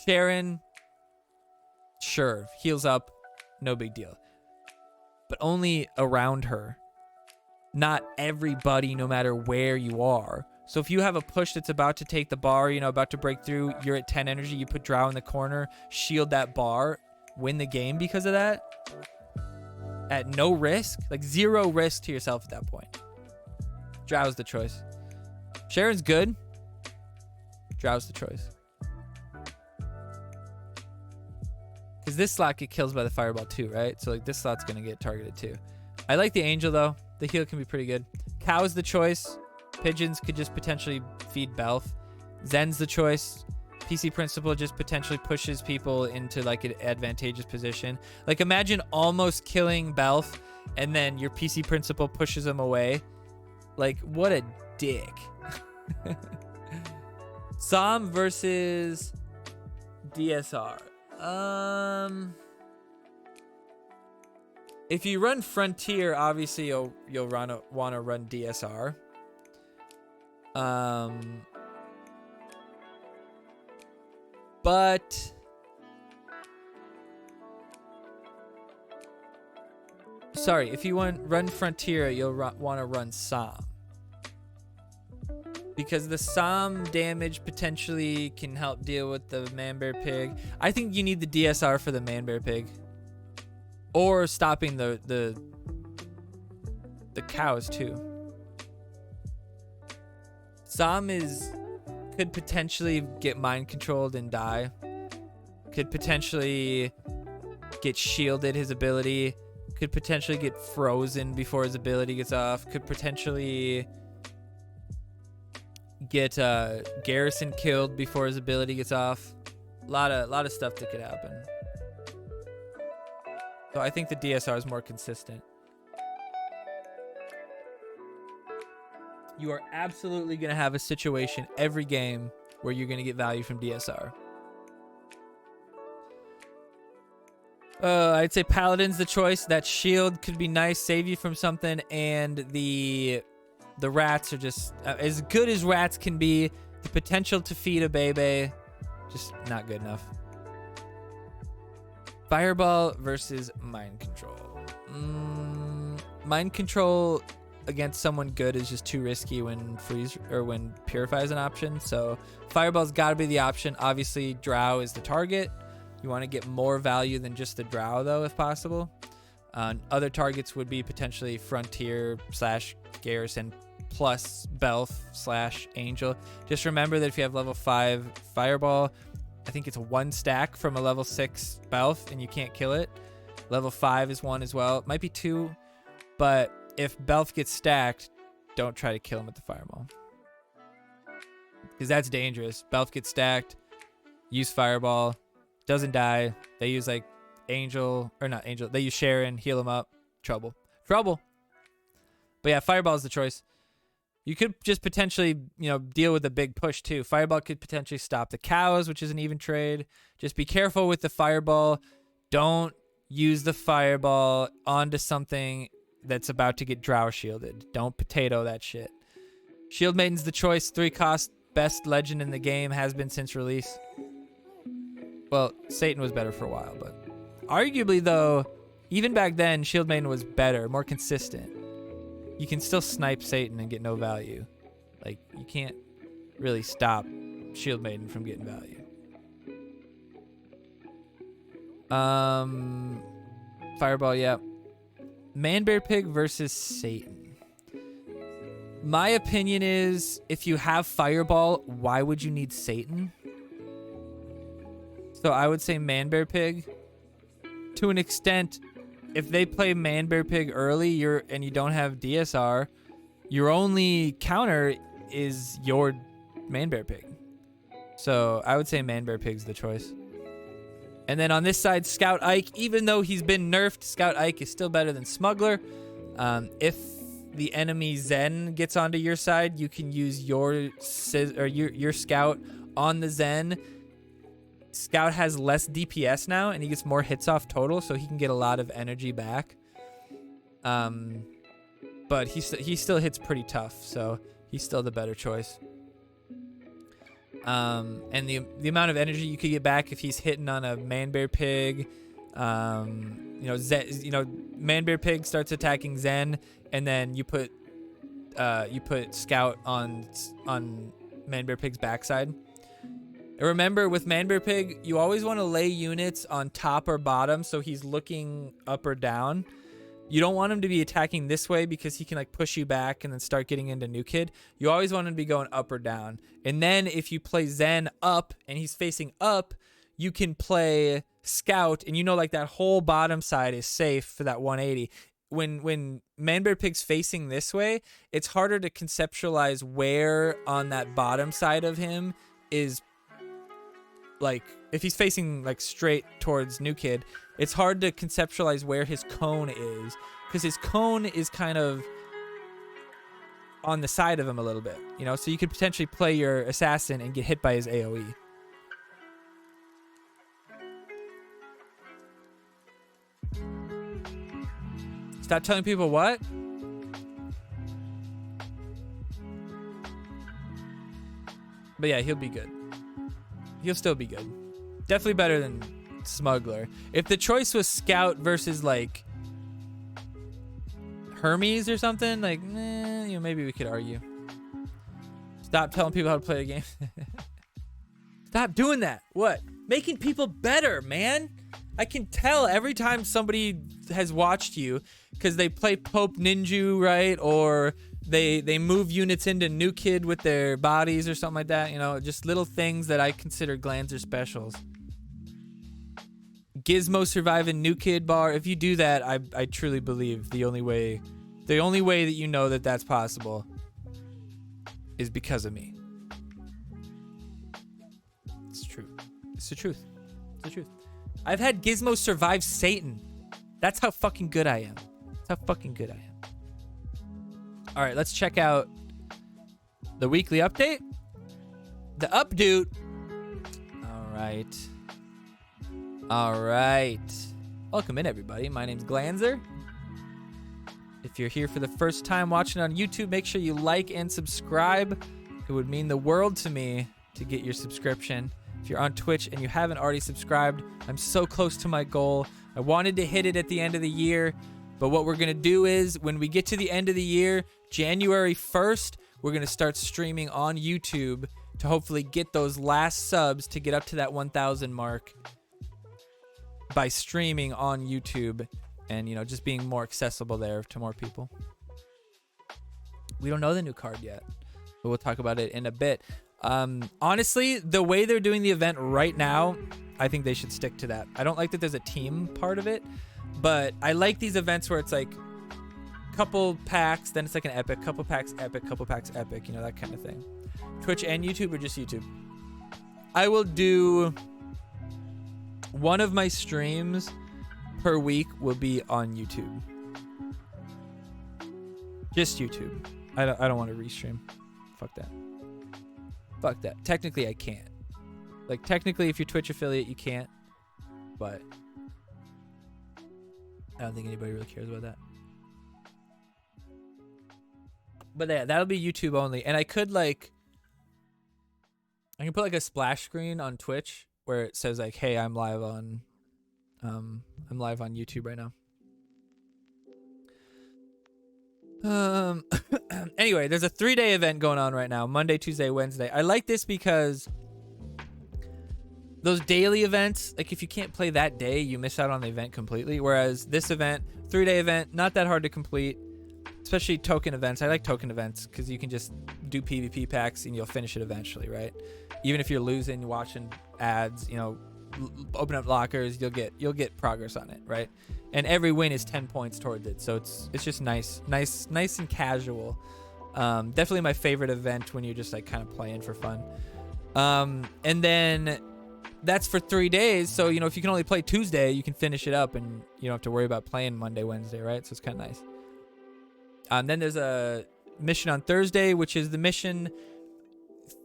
Sharon, sure, heals up, no big deal. But only around her. Not everybody, no matter where you are. So if you have a push that's about to take the bar, you know, about to break through, you're at 10 energy, you put Drow in the corner, shield that bar, win the game because of that. At no risk, like 0 risk to yourself at that point. Drow's the choice. Sharon's good. Drow's the choice. Because this slot get kills by the Fireball too, right? So like this slot's going to get targeted too. I like the Angel though. The heal can be pretty good. Cow's the choice. Pigeons could just potentially feed Belf. Zen's the choice. PC Principal just potentially pushes people into like an advantageous position. Like imagine almost killing Belf and then your PC Principal pushes him away. Like what a dick. Psalm versus DSR. If you run Frontier, obviously you'll want to run DSR. But sorry, if you run Frontier, you'll want to run Som. Because the Som damage potentially can help deal with the Man-Bear Pig. I think you need the DSR for the Man-Bear Pig. Or stopping the cows too. Som could potentially get mind controlled and die. Could potentially get shielded, his ability. Could potentially get frozen before his ability gets off. Could potentially get Garrison killed before his ability gets off. A lot of stuff that could happen. So I think the DSR is more consistent. You are absolutely going to have a situation every game where you're going to get value from DSR. I'd say Paladin's the choice. That shield could be nice, save you from something, and the rats are just as good as rats can be. The potential to feed a baby, just not good enough. Fireball versus Mind Control. Mind Control against someone good is just too risky when Purify is an option. So Fireball's got to be the option. Obviously, Drow is the target. You want to get more value than just the Drow, though, if possible. Other targets would be potentially Frontier / Garrison plus Belf / Angel. Just remember that if you have level 5 Fireball, I think it's 1 stack from a level 6 Belf, and you can't kill it. Level 5 is 1 as well. It might be 2, but if Belf gets stacked, don't try to kill him with the Fireball. Because that's dangerous. Belf gets stacked, use Fireball, doesn't die. They use like Angel, or not Angel, they use Sharon, heal him up. Trouble. But yeah, Fireball is the choice. You could just potentially, deal with a big push too. Fireball could potentially stop the cows, which is an even trade. Just be careful with the Fireball. Don't use the Fireball onto something that's about to get Drow shielded. Don't potato that shit. Shield Maiden's the choice. 3 cost, best legend in the game, has been since release. Well, Satan was better for a while, but arguably though, even back then, Shield Maiden was better, more consistent. You can still snipe Satan and get no value. Like, you can't really stop Shield Maiden from getting value. Fireball, yeah. Man-Bear Pig versus Satan. My opinion is, if you have Fireball, why would you need Satan? So I would say Man-Bear Pig. To an extent, if they play Man-Bear Pig early, and you don't have DSR, your only counter is your Man-Bear Pig. So I would say Man-Bear Pig's the choice. And then on this side, Scout Ike, even though he's been nerfed, Scout Ike is still better than Smuggler. If the enemy Zen gets onto your side, you can use your Scout on the Zen. Scout has less DPS now, and he gets more hits off total, so he can get a lot of energy back. But he still hits pretty tough, so he's still the better choice. And the amount of energy you could get back if he's hitting on a Man-Bear Pig, Man-Bear Pig starts attacking Zen, and then you put Scout on Man-Bear Pig's backside. Remember, with Man-Bear Pig, you always want to lay units on top or bottom so he's looking up or down. You don't want him to be attacking this way because he can like push you back and then start getting into New Kid. You always want him to be going up or down. And then if you play Zen up and he's facing up, you can play Scout, and like that whole bottom side is safe for that 180. When Man-Bear Pig's facing this way, it's harder to conceptualize where on that bottom side of him is. Like, if he's facing like straight towards New Kid, it's hard to conceptualize where his cone is, because his cone is kind of on the side of him a little bit, so you could potentially play your assassin and get hit by his AoE. Stop telling people what? But yeah, he'll be good. He'll still be good. Definitely better than Smuggler. If the choice was Scout versus like Hermes or something, like, maybe we could argue. Stop telling people how to play the game. Stop doing that. What? Making people better, man. I can tell every time somebody has watched you because they play Pope Ninja, right? Or they move units into New Kid with their bodies or something like that. Just little things that I consider Glanzer specials. Gizmo surviving New Kid bar. If you do that, I truly believe the only way that you know that that's possible is because of me. It's true. It's the truth. It's the truth. I've had Gizmo survive Satan. That's how fucking good I am. That's how fucking good I am. All right, let's check out the weekly update. The update. All right. Welcome in, everybody. My name's Glanzer. If you're here for the first time watching on YouTube, make sure you like and subscribe. It would mean the world to me to get your subscription. If you're on Twitch and you haven't already subscribed, I'm so close to my goal. I wanted to hit it at the end of the year, but what we're going to do is when we get to the end of the year, January 1st, we're going to start streaming on YouTube to hopefully get those last subs to get up to that 1,000 mark by streaming on YouTube and, just being more accessible there to more people. We don't know the new card yet, but we'll talk about it in a bit. Honestly, the way they're doing the event right now, I think they should stick to that. I don't like that there's a team part of it, but I like these events where it's like couple packs, then it's like an epic, couple packs epic, couple packs epic, that kind of thing. Twitch and YouTube or just YouTube? I will do one of my streams per week will be on YouTube. Just YouTube. I don't want to restream. Fuck that. Technically, I can't. Like, technically, if you're Twitch affiliate, you can't. But I don't think anybody really cares about that. But yeah, that'll be YouTube only. And I can put like a splash screen on Twitch where it says like, hey, I'm live on YouTube right now. Anyway, there's a 3-day event going on right now. Monday, Tuesday, Wednesday. I like this because those daily events, like if you can't play that day, you miss out on the event completely. Whereas this event, 3-day event, not that hard to complete, especially token events. I like token events because you can just do PvP packs and you'll finish it eventually, right? Even if you're losing, watching ads, open up lockers, you'll get progress on it, right? And every win is 10 points towards it, so it's just nice and casual. Definitely my favorite event when you're just like kind of playing for fun. And then that's for 3 days, so if you can only play Tuesday, you can finish it up and you don't have to worry about playing Monday, Wednesday, right? So it's kind of nice. Then there's a mission on Thursday, which is the mission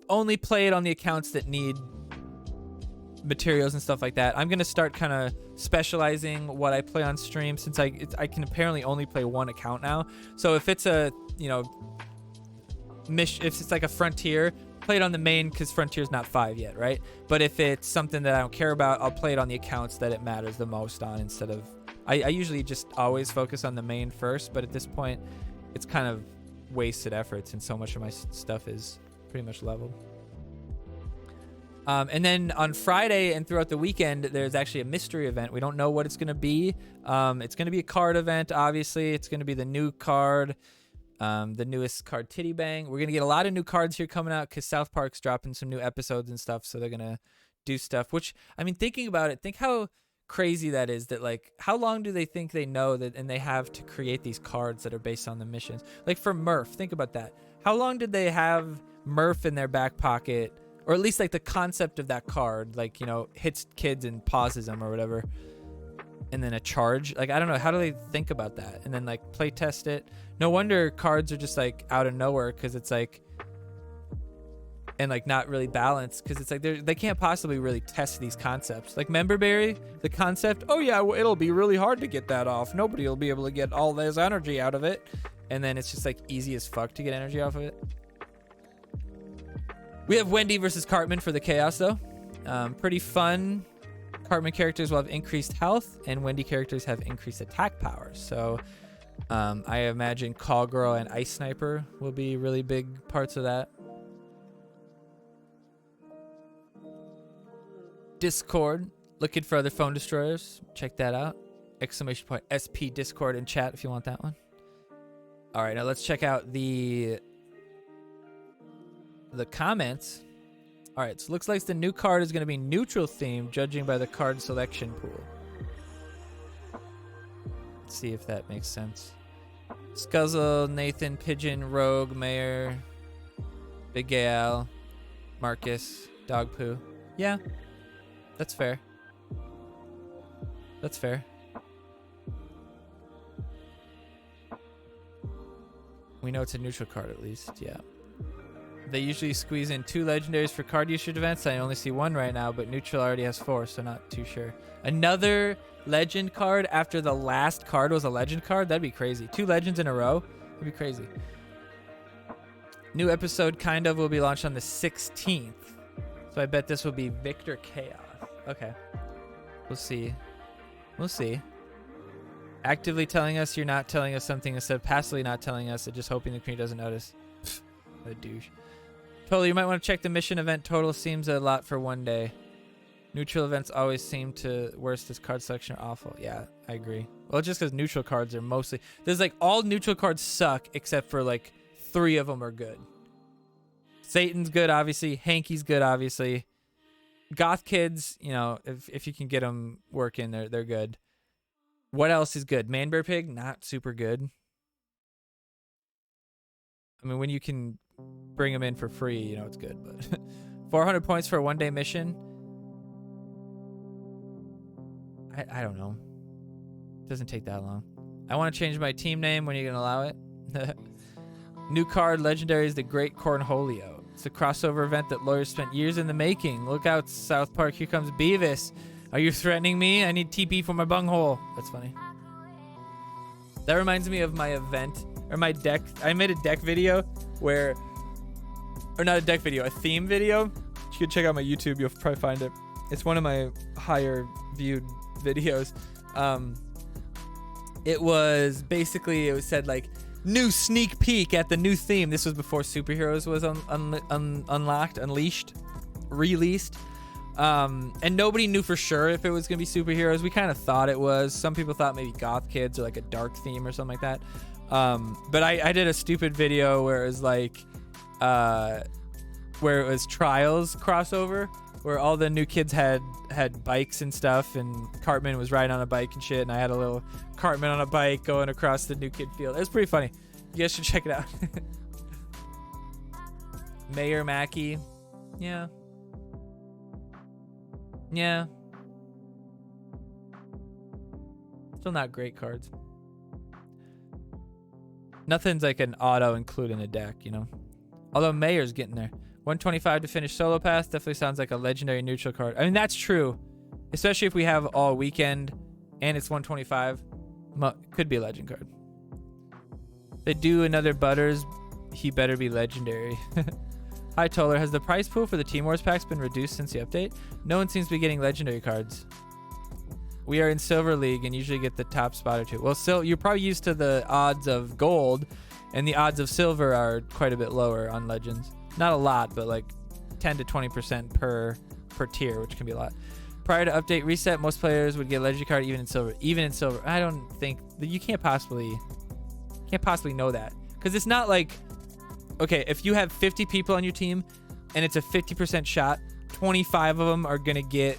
only play it on the accounts that need materials and stuff like that. I'm gonna start kind of specializing what I play on stream since I can apparently only play one account now. So if it's a mission, if it's like a frontier, play it on the main because frontier's not 5 yet, right? But if it's something that I don't care about, I'll play it on the accounts that it matters the most on instead of I usually just always focus on the main first, but at this point it's kind of wasted effort since so much of my stuff is pretty much leveled. And then on Friday and throughout the weekend, there's actually a mystery event. We don't know what it's going to be. It's going to be a card event, obviously. It's going to be the new card, the newest card, Titty Bang. We're going to get a lot of new cards here coming out because South Park's dropping some new episodes and stuff, so they're going to do stuff. Which, I mean, thinking about it, think how crazy that is, that like how long do they think they know that and they have to create these cards that are based on the missions? Like for Murph, think about that. How long did they have Murph in their back pocket, or at least like the concept of that card, like hits kids and pauses them or whatever, and then a charge? Like I don't know, how do they think about that and then like play test it? No wonder cards are just like out of nowhere, because it's like, and like not really balanced, because it's like they can't possibly really test these concepts. Like Memberberry, the concept, oh yeah, well, it'll be really hard to get that off. Nobody will be able to get all this energy out of it. And then it's just like easy as fuck to get energy off of it. We have Wendy versus Cartman for the Chaos though. Pretty fun. Cartman characters will have increased health and Wendy characters have increased attack power. So I imagine Call Girl and Ice Sniper will be really big parts of that. Discord, looking for other phone destroyers. Check that out. Exclamation point SP Discord in chat if you want that one. All right, now let's check out the comments. All right, so looks like the new card is going to be neutral themed, judging by the card selection pool. Let's see if that makes sense. Scuzzle, Nathan, Pigeon, Rogue, Mayor, Big Gal, Marcus, Dog Poo. Yeah, that's fair. That's fair. We know it's a neutral card at least, yeah. They usually squeeze in 2 legendaries for card usage events. I only see 1 right now, but neutral already has 4, so not too sure. Another legend card after the last card was a legend card? That'd be crazy. 2 legends in a row? That'd be crazy. New episode kind of will be launched on the 16th. So I bet this will be Victor Chaos. Okay. We'll see. We'll see. Actively telling us you're not telling us something instead of passively not telling us and just hoping the community doesn't notice. What a douche. Totally, you might want to check the mission event total. Seems a lot for one day. Neutral events always seem to worse. This card selection are awful. Yeah, I agree. Well, just because neutral cards are mostly... There's like all neutral cards suck except for like 3 of them are good. Satan's good, obviously. Hanky's good, obviously. Goth Kids, you know, if you can get them working, they're good. What else is good? Man Bear Pig, not super good. I mean, when you can bring them in for free, you know it's good. But 400 points for a 1-day mission. I don't know. It doesn't take that long. I want to change my team name. When are you going to allow it? New card, Legendary is the Great Cornholio. It's a crossover event that lawyers spent years in the making. Look out, South Park. Here comes Beavis. Are you threatening me? I need TP for my bunghole. That's funny. That reminds me of my event, or my deck. I made a deck video where, or not a deck video, a theme video. You can check out my YouTube. You'll probably find it. It's one of my higher viewed videos. It was basically, it was said like, new sneak peek at the new theme. This was before superheroes was unlocked, unleashed, released. And nobody knew for sure if it was gonna be superheroes. We kind of thought it was. Some people thought maybe Goth Kids or like a dark theme or something like that. But I did a stupid video where it was like, where it was Trials crossover, where all the new kids had bikes and stuff, and Cartman was riding on a bike and shit, and I had a little Cartman on a bike going across the new kid field. It was pretty funny. You guys should check it out. Mayor Mackey. Yeah. Yeah. Still not great cards. Nothing's like an auto include in a deck, you know? Although Mayor's getting there. 125 to finish solo pass definitely sounds like a legendary neutral card. I mean, that's true. Especially if we have all weekend and it's 125. Could be a legend card. If they do another Butters, he better be legendary. Hi, Toller. Has the price pool for the Team Wars packs been reduced since the update? No one seems to be getting legendary cards. We are in Silver League and usually get the top spot or 2. Well, you're probably used to the odds of gold, and the odds of silver are quite a bit lower on legends. Not a lot, but like 10 to 20% per tier, which can be a lot. Prior to update reset, most players would get a legendary card even in silver. Even in silver, I don't think that you can't possibly know that, because it's not like, okay, if you have 50 people on your team and it's a 50% shot, 25 of them are gonna get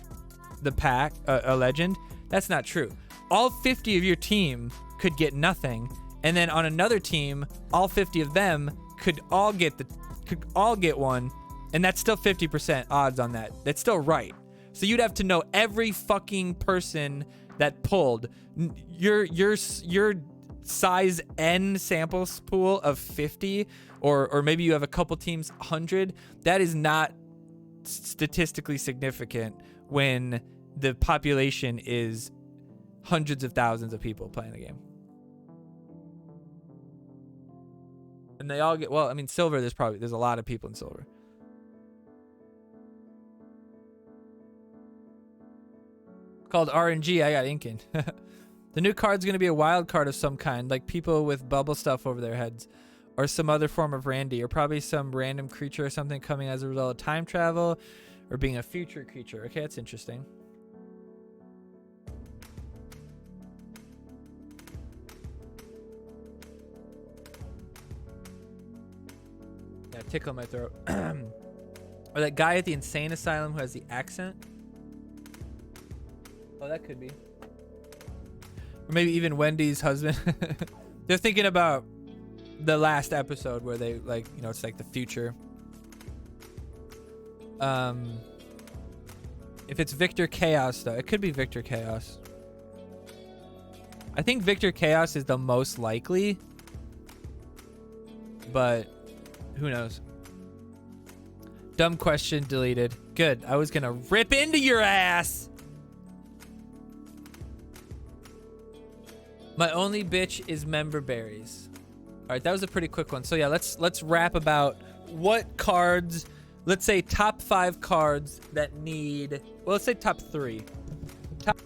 the pack, a legend. That's not true. All 50 of your team could get nothing, and then on another team, all 50 of them could all get one, and that's still 50% odds on that. That's still right. So you'd have to know every fucking person that pulled. Your size N samples pool of 50, or maybe you have a couple teams 100. That is not statistically significant when the population is hundreds of thousands of people playing the game. And they all get, well, I mean, silver, there's a lot of people in silver. Called RNG, I got Inkin. The new card's going to be a wild card of some kind, like people with bubble stuff over their heads, or some other form of Randy, or probably some random creature or something coming as a result of time travel, or being a future creature. Okay, that's interesting. Yeah, tickle my throat. Or that guy at the insane asylum who has the accent. Oh, that could be. Or maybe even Wendy's husband. They're thinking about the last episode where they, like, you know, it's like the future. If it's Victor Chaos, though, it could be Victor Chaos. I think Victor Chaos is the most likely, but who knows? Dumb question deleted. Good. I was gonna rip into your ass. My only bitch is member berries. All right, that was a pretty quick one. So yeah, let's rap about what cards. Let's say top 5 cards that need. Well, let's say top 3. Top.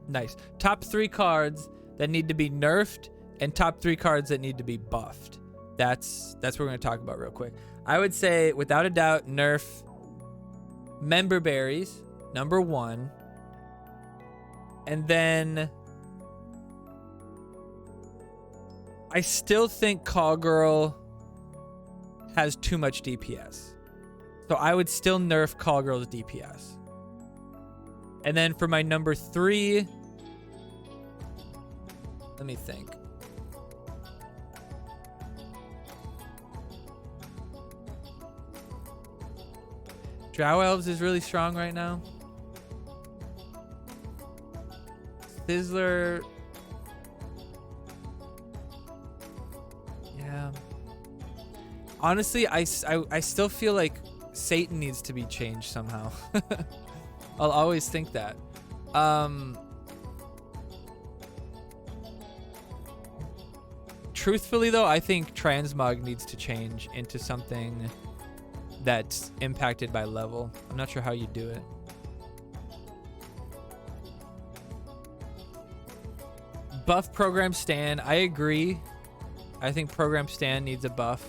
Nice. Top 3 cards that need to be nerfed and top 3 cards that need to be buffed. That's what we're going to talk about real quick. I would say, without a doubt, nerf member berries, number 1. And then I still think Call Girl has too much DPS. So I would still nerf Call Girl's DPS. And then for my number 3, let me think. Drow Elves is really strong right now. Sizzler. Yeah. Honestly, I still feel like Satan needs to be changed somehow. I'll always think that. Truthfully, though, I think Transmog needs to change into something that's impacted by level. I'm not sure how you do it. Buff Program Stan. I agree. I think Program Stan needs a buff.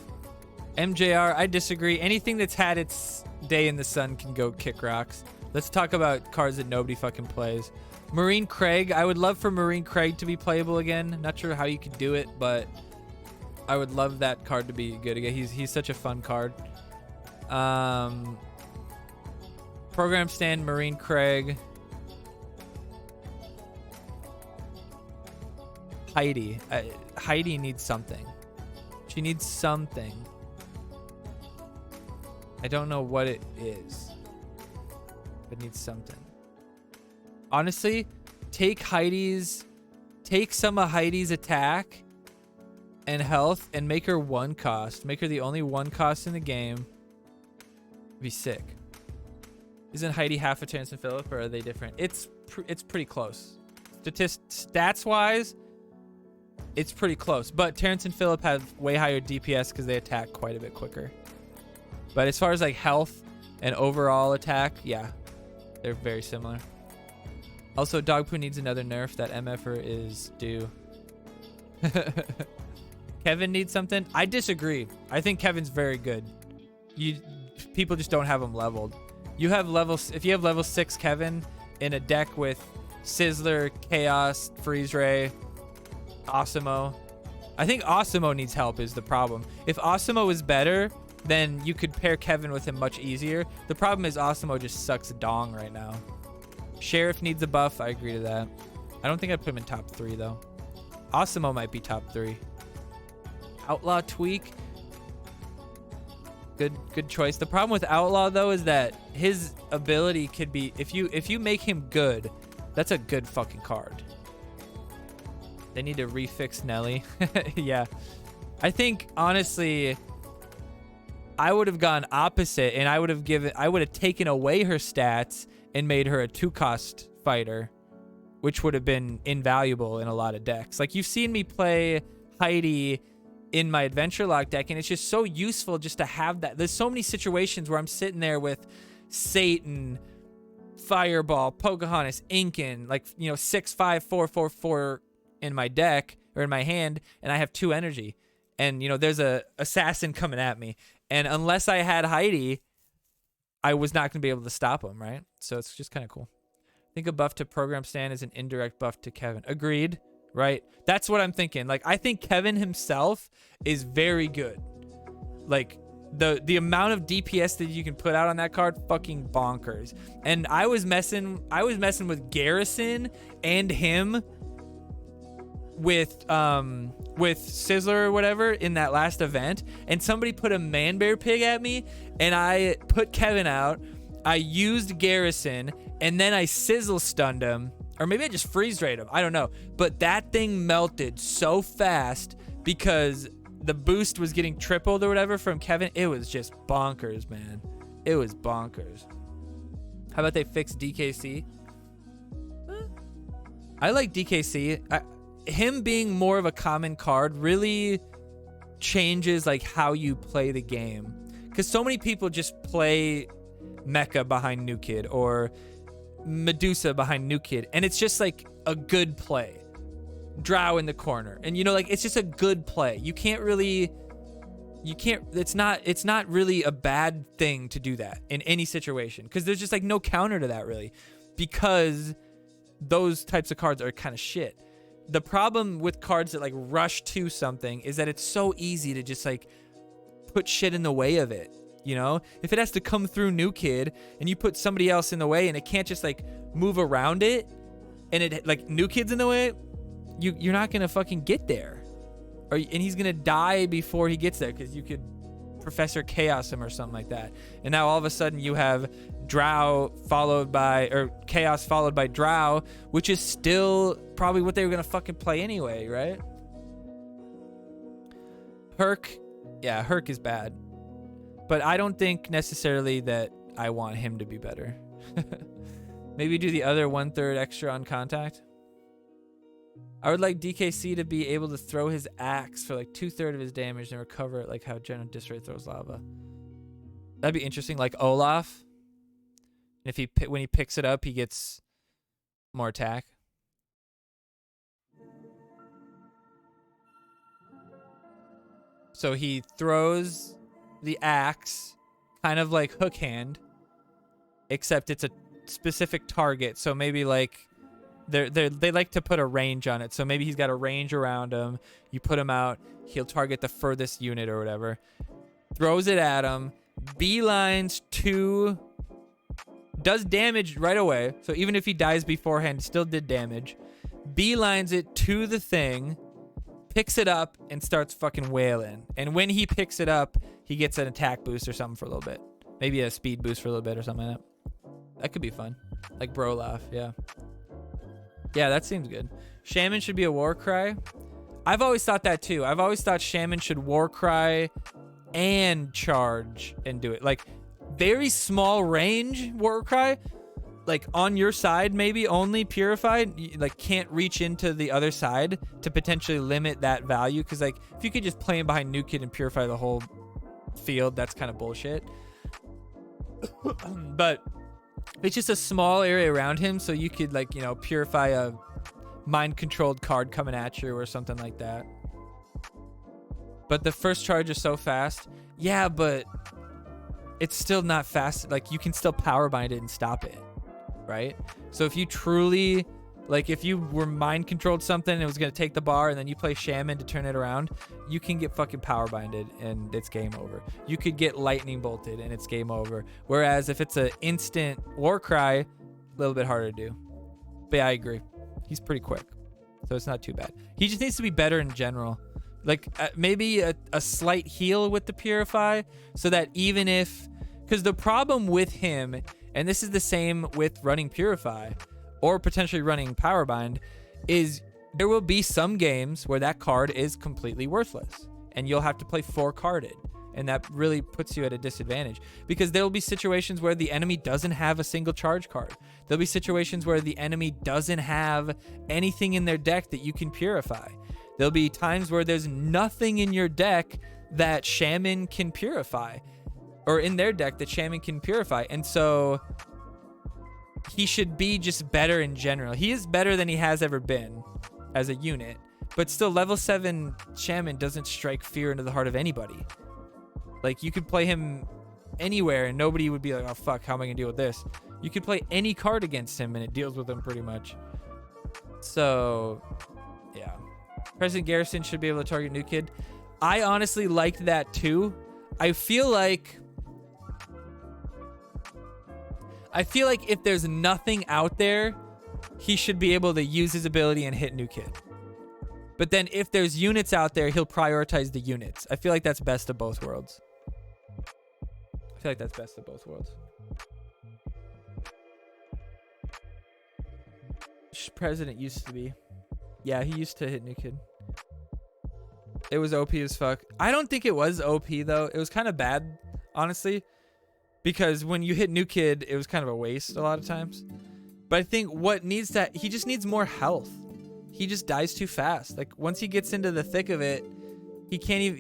MJR, I disagree. Anything that's had its day in the sun can go kick rocks. Let's talk about cards that nobody fucking plays. Marine Craig. I would love for Marine Craig to be playable again. Not sure how you could do it, but I would love that card to be good again. He's such a fun card. Program Stand, Marine Craig. Heidi. Heidi needs something. She needs something. I don't know what it is. It needs something. Honestly, take some of Heidi's attack and health and make her 1 cost. Make her the only 1 cost in the game. Be sick. Isn't Heidi half a Terrence and Phillip, or are they different? It's pretty close. Stats wise, it's pretty close. But Terrence and Phillip have way higher DPS because they attack quite a bit quicker. But as far as like health and overall attack, yeah, they're very similar. Also, Dogpoo needs another nerf. That MFer is due. Kevin needs something. I disagree. I think Kevin's very good. People just don't have him leveled. You have if you have level 6 Kevin in a deck with Sizzler, Chaos, Freeze Ray, Osimo. I think Osimo needs help is the problem. If Osimo is better, then you could pair Kevin with him much easier. The problem is Osimo just sucks dong right now. Sheriff needs a buff. I agree to that. I don't think I'd put him in top 3 though. Osimo might be top 3. Outlaw Tweak. Good choice. The problem with Outlaw though is that his ability could be, if you make him good, that's a good fucking card. They need to refix Nelly. Yeah. I think honestly I would have gone opposite and I would have taken away her stats and made her a 2-cost fighter which would have been invaluable in a lot of decks. Like, you've seen me play Heidi in my Adventure Lock deck, and it's just so useful just to have that. There's so many situations where I'm sitting there with Satan, Fireball, Pocahontas, Incan, like, you know, 6/5 4/4/4 in my deck or in my hand, and I have 2 energy, and you know there's a assassin coming at me, and unless I had Heidi, I was not going to be able to stop him, right? So it's just kind of cool. I think a buff to program Stan is an indirect buff to Kevin. Agreed, right? That's what I'm thinking. Like, I think Kevin himself is very good. Like, the amount of DPS that you can put out on that card, fucking bonkers. And I was messing with Garrison and him with Sizzler or whatever in that last event, and somebody put a man bear pig at me, and I put Kevin out. I used Garrison, and then I sizzle stunned him, or maybe I just freeze rayed him. I don't know, but that thing melted so fast because the boost was getting tripled or whatever from Kevin. It was just bonkers, man. It was bonkers. How about they fix DKC? I like DKC. Him being more of a common card really changes like how you play the game, because so many people just play Mecha behind New Kid or Medusa behind New Kid, and it's just like a good play. Drow in the corner, and you know, like, it's just a good play. It's not really a bad thing to do that in any situation, because there's just like no counter to that really, because those types of cards are kind of shit. The problem with cards that like rush to something is that it's so easy to just like put shit in the way of it. You know, if it has to come through New Kid and you put somebody else in the way and it can't just like move around it, and it like New Kid's in the way, you're not gonna fucking get there, and he's gonna die before he gets there, because you could Professor Chaos him or something like that. And now all of a sudden you have Drow followed by, or Chaos followed by Drow, which is still probably what they were gonna fucking play anyway, right? Herc is bad, but I don't think necessarily that I want him to be better. Maybe do the other 1/3 extra on contact. I would like DKC to be able to throw his axe for like 2/3 of his damage and recover it like how General Disray throws lava. That'd be interesting, like Olaf. If when he picks it up, he gets more attack. So he throws the axe, kind of like hook hand, except it's a specific target. So maybe like they like to put a range on it. So maybe he's got a range around him. You put him out, he'll target the furthest unit or whatever. Throws it at him. Beelines to, does damage right away. So even if he dies beforehand, still did damage. Beelines it to the thing, picks it up, and starts fucking wailing. And when he picks it up, he gets an attack boost or something for a little bit. Maybe a speed boost for a little bit or something like that. That could be fun. Like Brolaf, yeah. Yeah, that seems good. Shaman should be a war cry. I've always thought that too. I've always thought Shaman should war cry and charge and do it. Like, very small range war cry, like on your side maybe only purified, like can't reach into the other side to potentially limit that value, because like if you could just play him behind New Kid and purify the whole field, that's kind of bullshit. But it's just a small area around him, so you could, like, you know, purify a mind controlled card coming at you or something like that. But the first charge is so fast. Yeah, but it's still not fast. Like, you can still power bind it and stop it, right? So if you truly, like, if you were mind controlled something and it was going to take the bar and then you play Shaman to turn it around, you can get fucking power binded and it's game over. You could get lightning bolted and it's game over. Whereas if it's an instant war cry, a little bit harder to do. But yeah, I agree. He's pretty quick, so it's not too bad. He just needs to be better in general. Like, maybe a slight heal with the Purify, so that even if, because the problem with him, and this is the same with running Purify or potentially running Powerbind, is there will be some games where that card is completely worthless and you'll have to play 4-carded. and that really puts you at a disadvantage, because there'll be situations where the enemy doesn't have a single charge card. There'll be situations where the enemy doesn't have anything in their deck that you can purify. There'll be times where there's nothing in your deck that Shaman can purify, or in their deck that Shaman can purify. And so he should be just better in general. He is better than he has ever been as a unit, but still level 7 Shaman doesn't strike fear into the heart of anybody. Like, you could play him anywhere and nobody would be like, oh fuck, how am I gonna deal with this? You could play any card against him and it deals with him pretty much. So yeah, President Garrison should be able to target New Kid. I honestly liked that too. I feel like if there's nothing out there, he should be able to use his ability and hit New Kid. But then if there's units out there, he'll prioritize the units. I feel like that's best of both worlds. President used to be. Yeah, he used to hit New Kid. It was OP as fuck. I don't think it was OP though. It was kind of bad, honestly, because when you hit New Kid, it was kind of a waste a lot of times. But I think he just needs more health. He just dies too fast. Like, once he gets into the thick of it, he can't even,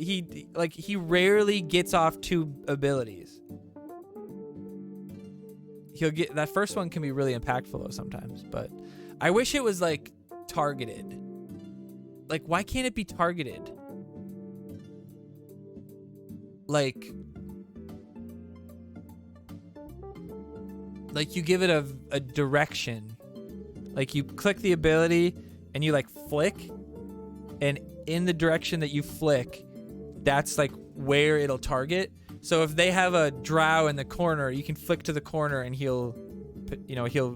he rarely gets off 2 abilities. That first one can be really impactful though sometimes, but I wish it was like targeted. Like, why can't it be targeted? Like you give it a direction. Like, you click the ability and you like flick, and in the direction that you flick, that's like where it'll target. So if they have a drow in the corner, you can flick to the corner and he'll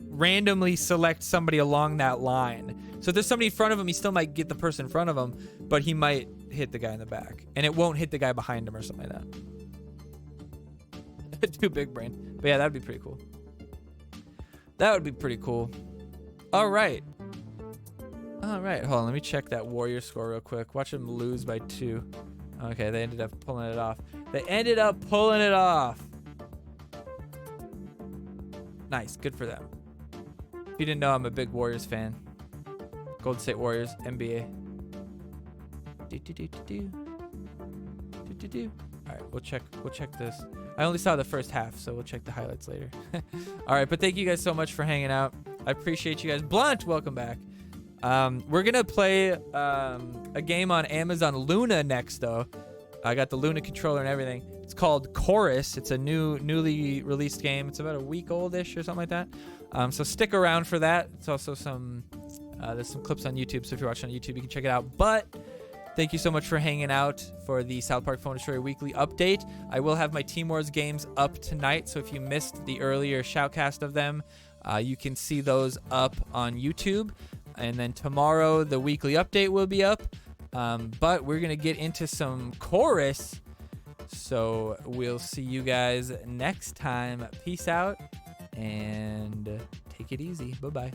randomly select somebody along that line. So if there's somebody in front of him, he still might get the person in front of him, but he might hit the guy in the back, and it won't hit the guy behind him or something like that. Too big brain. But yeah, that'd be pretty cool. That would be pretty cool. All right. Hold on, let me check that warrior score real quick. Watch them lose by 2. Okay, they ended up pulling it off. Nice, good for them. If you didn't know, I'm a big Warriors fan. Golden State Warriors, NBA. All right, we'll check this. I only saw the first half, so we'll check the highlights later. All right, but thank you guys so much for hanging out. I appreciate you guys. Blunt, welcome back. We're gonna play a game on Amazon Luna next though. I got the Luna controller and everything. It's called Chorus. It's a newly released game. It's about a week old-ish or something like that. So stick around for that. It's also there's some clips on YouTube, so if you're watching on YouTube, you can check it out. But thank you so much for hanging out for the South Park Phone Destroyer Weekly update. I will have my Team Wars games up tonight, so if you missed the earlier shoutcast of them, you can see those up on YouTube. And then tomorrow, the weekly update will be up. But we're going to get into some Chorus. So we'll see you guys next time. Peace out and take it easy. Bye-bye.